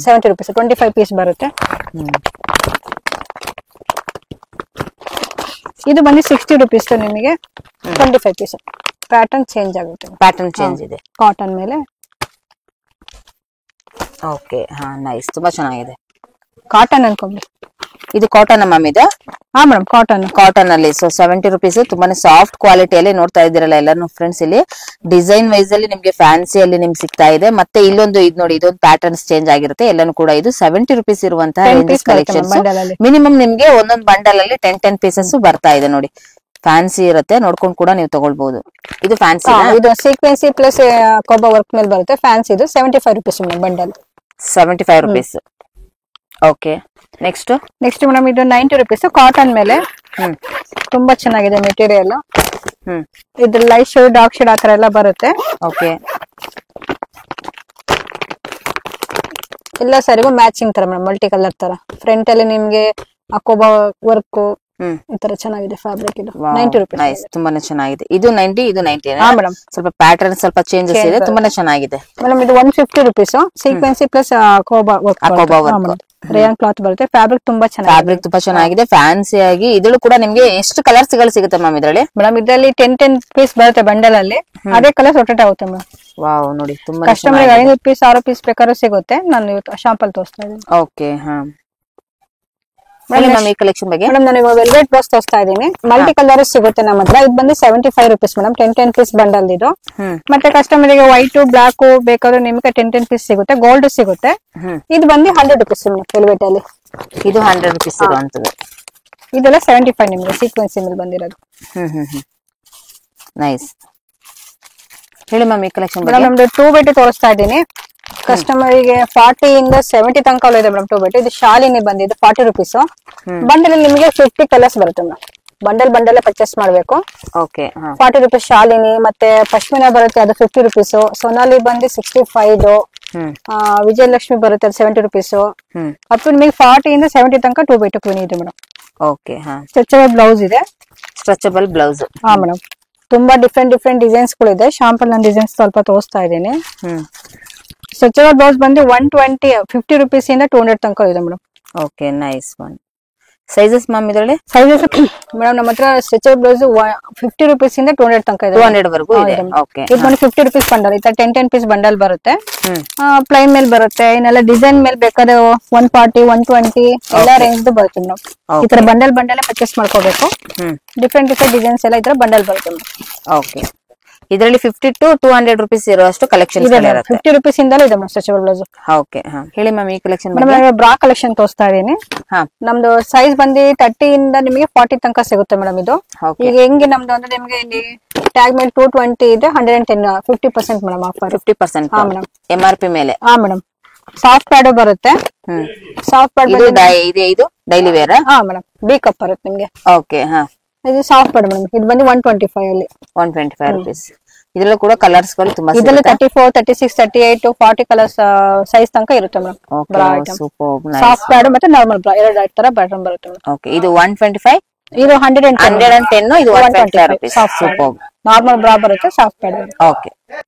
B: 70 ರೂಪೀಸ್ 25 ಪೀಸ್ ಬರುತ್ತೆ. ಇದು ಬಂದು 60 ರೂಪೀಸ್ ನಿಮಗೆ 25 ಪೀಸ್. ಪ್ಯಾಟರ್ನ್ ಚೇಂಜ್ ಆಗುತ್ತೆ.
A: ಪ್ಯಾಟರ್ನ್ ಚೇಂಜ್ ಇದೆ
B: ಕಾಟನ್ ಮೇಲೆ.
A: ಓಕೆ. ಹಾ ನೈಸ್. ತುಂಬಾ ಚೆನ್ನಾಗಿದೆ.
B: ಕಾಟನ್ ಅನ್ಕೊಂಡ್ರಿ.
A: ಇದು ಕಾಟನ್ ಮ್ಯಾಮ್ ಇದೆ.
B: ಹಾ ಮೇಡಮ್
A: ಕಾಟನ್ ಅಲ್ಲಿ. ಸೊ 70 ರೂಪೀಸ್ ತುಂಬಾನೇ ಸಾಫ್ಟ್ ಕ್ವಾಲಿಟಿಯಲ್ಲಿ ನೋಡ್ತಾ ಇದ್ದೀರಲ್ಲ ಎಲ್ಲಾನು ಫ್ರೆಂಡ್ಸ್. ಇಲ್ಲಿ ಡಿಸೈನ್ ವೈಸ್ ಅಲ್ಲಿ ನಿಮ್ಗೆ ಫ್ಯಾನ್ಸಿ ಅಲ್ಲಿ ನಿಮ್ಗೆ ಸಿಗ್ತಾ ಇದೆ. ಮತ್ತೆ ಇಲ್ಲೊಂದು ಇದು ನೋಡಿ ಇದೊಂದು ಪ್ಯಾಟರ್ನ್ಸ್ ಚೇಂಜ್ ಆಗಿರುತ್ತೆ. ಎಲ್ಲಾನು ಕೂಡ ಇದು 70 ರೂಪೀಸ್ ಇರುವಂತಹ ರೇಂಜಸ್ ಕಲೆಕ್ಷನ್ಸ್. ಮಿನಿಮಮ್ ನಿಮ್ಗೆ ಒಂದೊಂದು ಬಂಡಲ್ ಅಲ್ಲಿ 10 ಪೀಸಸ್ ಬರ್ತಾ ಇದೆ. ನೋಡಿ ಫ್ಯಾನ್ಸಿ ಇರುತ್ತೆ, ನೋಡ್ಕೊಂಡು ಕೂಡ ನೀವು ತಗೊಳ್ಬಹುದು. ಇದು ಫ್ಯಾನ್ಸಿ.
B: ಇದು ಸೀಕ್ವೆನ್ಸಿ ಪ್ಲಸ್ ಕೋಬಾ ವರ್ಕ್ ಮೇಲೆ ಬರುತ್ತೆ. ಫ್ಯಾನ್ಸಿ ಇದು 75 rupees bundle.
A: 75 rupees. Okay. Next
B: madam ಇದು 90 ರೂಪೀಸ್ ಕಾಟನ್ ಮೇಲೆ. ತುಂಬಾ ಚೆನ್ನಾಗಿದೆ ಮೆಟೀರಿಯಲ್. ಇದು ಲೈಟ್ ಶೇಡ್ ಡಾರ್ಕ್ ಶೇಡ್ ಆತರ ಎಲ್ಲ ಬರುತ್ತೆ.
A: ಓಕೆ.
B: ಎಲ್ಲ ಸರಿಗೂ ಮ್ಯಾಚಿಂಗ್ ತರ ಮೇಡಮ್, ಮಲ್ಟಿ ಕಲರ್ ತರ. ಫ್ರಂಟ್ ಅಲ್ಲಿ ನಿಮ್ಗೆ ಅಕೋಬಾ ವರ್ಕ್ ಈ ತರ ಚೆನ್ನಾಗಿದೆ ಫ್ಯಾಬ್ರಿಕ್. ಇದು 90 ರೂಪೀಸ್.
A: ನೈಸ್. ತುಂಬಾನೇ ಚೆನ್ನಾಗಿದೆ. ಇದು 90 ಇದು 90.
B: ಹಾ ಮೇಡಮ್.
A: ಸ್ವಲ್ಪ ಪ್ಯಾಟರ್ನ್ ಸ್ವಲ್ಪ ಚೇಂಜಸ್ ಇದೆ, ತುಂಬಾನೇ ಚೆನ್ನಾಗಿದೆ
B: ಮೇಡಮ್. ಇದು 150 rupees ಸೀಕ್ವೆನ್ಸಿ plus ಅಕೋಬಾ work. Rayon cloth ಬರುತ್ತೆ. ಫ್ಯಾಬ್ರಿಕ್ ತುಂಬಾ
A: ಚೆನ್ನಾಗಿದೆ. ಫ್ಯಾನ್ಸಿ ಆಗಿ ಇದ್ರಲ್ಲೂ ಕೂಡ ನಿಮ್ಗೆ ಎಷ್ಟು ಕಲರ್ಸ್ ಗಳು ಸಿಗುತ್ತೆ ಮ್ಯಾಮ್ ಇದರಲ್ಲಿ?
B: ಮೇಡಮ್ ಇದರಲ್ಲಿ 10 ಪೀಸ್ ಬರುತ್ತೆ ಬಂಡಲ್ ಅಲ್ಲಿ. ಅದೇ ಕಲರ್ ರೊಟೇಟ್ ಆಗುತ್ತೆ ಮೇಡಮ್.
A: ವಾವ್ ನೋಡಿ ತುಂಬಾ
B: ಕಸ್ಟಮರ್ 500 ಪೀಸ್ 6 ಪೀಸ್ ಬೇಕಾದ್ರೂ ಸಿಗುತ್ತೆ. ನಾನು ಇವತ್ತು ಶಾಂಪಲ್ ತೋರಿಸ್ತಾ ಇದ್ದೀನಿ.
A: ಓಕೆ. ಹಾ ಮೇಡಮ್ ಈ ಕಲೆಕ್ಷನ್ ಬಗ್ಗೆ.
B: ಮೇಡಮ್ ನಾನು ಇವಾಗ ವೆಲ್ವೆಟ್ ಬ್ಲೌಸ್ ತೋರಿಸ್ತಾ ಇದ್ದೀನಿ. ಮಲ್ಟಿ ಕಲರ್ ಸಿಗುತ್ತೆ ನಮ್ಮ ಹತ್ರ. ಇದು ಬಂದು 75 ರೂಪೀಸ್ ಮೇಡಮ್. 10 ಪೀಸ್ ಬಂಡಲ್ ಇದು. ಮತ್ತೆ ಕಸ್ಟಮರ್ ಗೆ ವೈಟ್ ಬ್ಲಾಕ್ ಬೇಕಾದ್ರೂ ನಿಮ್ಗೆ 10 ಪೀಸ್ ಸಿಗುತ್ತೆ. ಗೋಲ್ಡ್ ಸಿಗುತ್ತೆ. ಇದು ಬಂದು 100 ರೂಪೀಸ್ ವೆಲ್ವೆಟ್ ಅಲ್ಲಿ.
A: ಇದು 100 ರೂಪೀಸ್ ಇರುವಂತದ್ದು.
B: ಇದೆಲ್ಲ 75 ನಿಮ್ಗೆ ಸೀಕ್ವೆನ್ಸಿ ಮೇಲೆ ಬಂದಿರೋದು.
A: ನೈಸ್. ಹೇಳಿ ಮ್ಯಾಮ್ ಈ ಕಲೆಕ್ಷನ್
B: ಬಗ್ಗೆ. ನಮ್ದು 2 ಬೈಟ್ ತೋರಿಸ್ತಾ ಇದ್ದೀನಿ. ಕಸ್ಟಮರ್ ಗೆ 40 ಇಂದ 70 ತನಕ ಇದೆ ಮೇಡಮ್ 2 ಬೈಟ್. ಇದು ಶಾಲಿನಿ ಬಂದಿದ್ದು 40 ರೂಪೀಸ್. ಬಂಡಲ್ ಅಲ್ಲಿ ನಿಮಗೆ 50 ಕಲರ್ಸ್ ಬರುತ್ತೆ ಮೇಡಮ್. ಬಂಡಲ್ ಪರ್ಚೇಸ್ ಮಾಡ್ಬೇಕು.
A: ಓಕೆ.
B: 40 ರೂಪೀಸ್ ಶಾಲಿನಿ. ಮತ್ತೆ ಪಶ್ಮಿನಾ ಬರುತ್ತೆ, ಅದು 50 ರೂಪೀಸ್. ಸೊನಾಲಿ ಬಂದು 65. ವಿಜಯಲಕ್ಷ್ಮಿ ಬರುತ್ತೆ, ಅದು 70 ರೂಪೀಸ್. ಅಪ್ ನಿಮಗೆ 40 ಇಂದ 70 ತನಕ 2 ಬೈಟ್ ಕ್ವೀನ್ ಇದೆ ಮೇಡಮ್.
A: ಓಕೆ.
B: ಸ್ಟ್ರೆಚಬಲ್ ಬ್ಲೌಸ್ ಇದೆ.
A: Stretchable blouse.
B: ಹಾ ಮೇಡಮ್. ತುಂಬಾ ಡಿಫ್ರೆಂಟ್ ಡಿಸೈನ್ಸ್ ಗಳು ಇದೆ. ಶಾಂಪಲ್ ನಾನು ಡಿಸೈನ್ಸ್ ಸ್ವಲ್ಪ ತೋರಿಸ್ತಾ ಇದ್ದೀನಿ. ಸ್ಟ್ರೆಚಬಲ್ ಬ್ಲೌಸ್ ಬಂದು 120 50 ರೂಪೀಸ್ ಇಂದ 200 ತನಕ ಇದೆ madam.
A: Okay. Nice one.
C: Sizes ma'am ಇದರಲ್ಲಿ
B: ಸೈಜಸ್ ಮೇಡಮ್ ನಮ್ಮ ಹತ್ರ ಸ್ಟ್ರೆಚಬಲ್ ಬ್ಲೌಸ್ 50 rupees ಇಂದ 200 ತನಕ ಇದೆ.
C: 200 ವರೆಗೂ ಇದೆ. ಓಕೆ,
B: ಇದು ಬಂದು 50 rupees ಬಂಡಲ್, ಈ ತರ 10 ಪೀಸ್ ಬಂಡಲ್ ಬರುತ್ತೆ. ಪ್ಲೈನ್ ಮೇಲ್ ಬರುತ್ತೆ, ಇನ್ನೆಲ್ಲ ಡಿಸೈನ್ ಮೇಲೆ ಬೇಕಾದ್ರೆ 140 120 ಎಲ್ಲ ರೇಂಜ್ ಬರುತ್ತೆ ಮೇಡಮ್. ಈ ತರ ಬಂಡಲ್ ಪರ್ಚೇಸ್ ಮಾಡ್ಕೋಬೇಕು. ಡಿಫ್ರೆಂಟ್ ಡಿಸೈನ್ಸ್ ಎಲ್ಲ ಈ ತರ ಬಂಡಲ್ ಬರುತ್ತೆ ಮೇಡಮ್.
C: ಓಕೆ, ಇದರಲ್ಲಿ 50 to 200 rupees ಇರುವಷ್ಟು ಕಲೆಕ್ಷನ್
B: ಇದೆ ಮೇಡಮ್. 50 rupees ಇಂದಲೂ ಇದೆ ಮೇಡಮ್ ಸ್ಟ್ರೆಚಬಲ್ ಬ್ಲೌಸ್.
C: ಓಕೆ, ಹೇಳಿ ಮ್ಯಾಮ್ ಈ ಕಲೆಕ್ಷನ್
B: ಮೇಡಮ್ ಬ್ರಾ ಕಲೆಕ್ಷನ್ ತೋರಿಸ್ತಾ ಇದೀನಿ. ನಮ್ದು ಸೈಜ್ ಬಂದು 30 ಇಂದ ನಿಮಗೆ 40 ತನಕ ಸಿಗುತ್ತೆ ಮೇಡಮ್. ಇದು ಈಗ ಹೆಂಗೆ ನಮ್ದು ಅಂದ್ರೆ ನಿಮ್ಗೆ ಇಲ್ಲಿ ಟ್ಯಾಗ್ ಮೇಲೆ 220 ಇದೆ, 110 50% ಮೇಡಮ್ ಆಫರ್.
C: 50% MRP ಮೇಲೆ.
B: ಹಾ ಮೇಡಮ್. ಸಾಫ್ಟ್ ಪ್ಯಾಡ್ ಬರುತ್ತೆ. ಸಾಫ್ಟ್ ಪ್ಯಾಡ್
C: ಇದು ಡೈಲಿ ವೇರ್.
B: ಹಾ ಮೇಡಮ್, ಬಿ ಕಪ್ ಬರುತ್ತೆ ನಿಮ್ಗೆ.
C: ಓಕೆ,
B: ಇದು ಸಾಫ್ಟ್ ಪ್ಯಾಡ್ ಮೇಡಮ್. ಇದು ಬಂದು 125 ಅಲ್ಲಿ
C: 125 rupees. ಇದರಲ್ಲೂ ಕೂಡ ಕಲರ್ಸ್ ಗಳು ತುಂಬಾ
B: ಇದರಲ್ಲಿ 34 36 38 40 ಕಲರ್ಸ್ ಸೈಜ್ ತನಕ ಇರುತ್ತೆ ಮೇಡಮ್. ಬ್ರಾ ಐಟಮ್, ಸಾಫ್ಟ್ ಪ್ಯಾಡ್ ಮತ್ತೆ ನಾರ್ಮಲ್ ಬ್ರಾ ಎರಡು ತರ ಪ್ಯಾಟರ್ನ್ ಬರುತ್ತೆ ಮೇಡಮ್.
C: ಓಕೆ, ಇದು 125,
B: ಇದು 110,
C: ಇದು 125 rupees.
B: ನಾರ್ಮಲ್ ಬ್ರಾ ಬರುತ್ತೆ, ಸಾಫ್ಟ್ ಪ್ಯಾಡ್.
C: ಓಕೆ.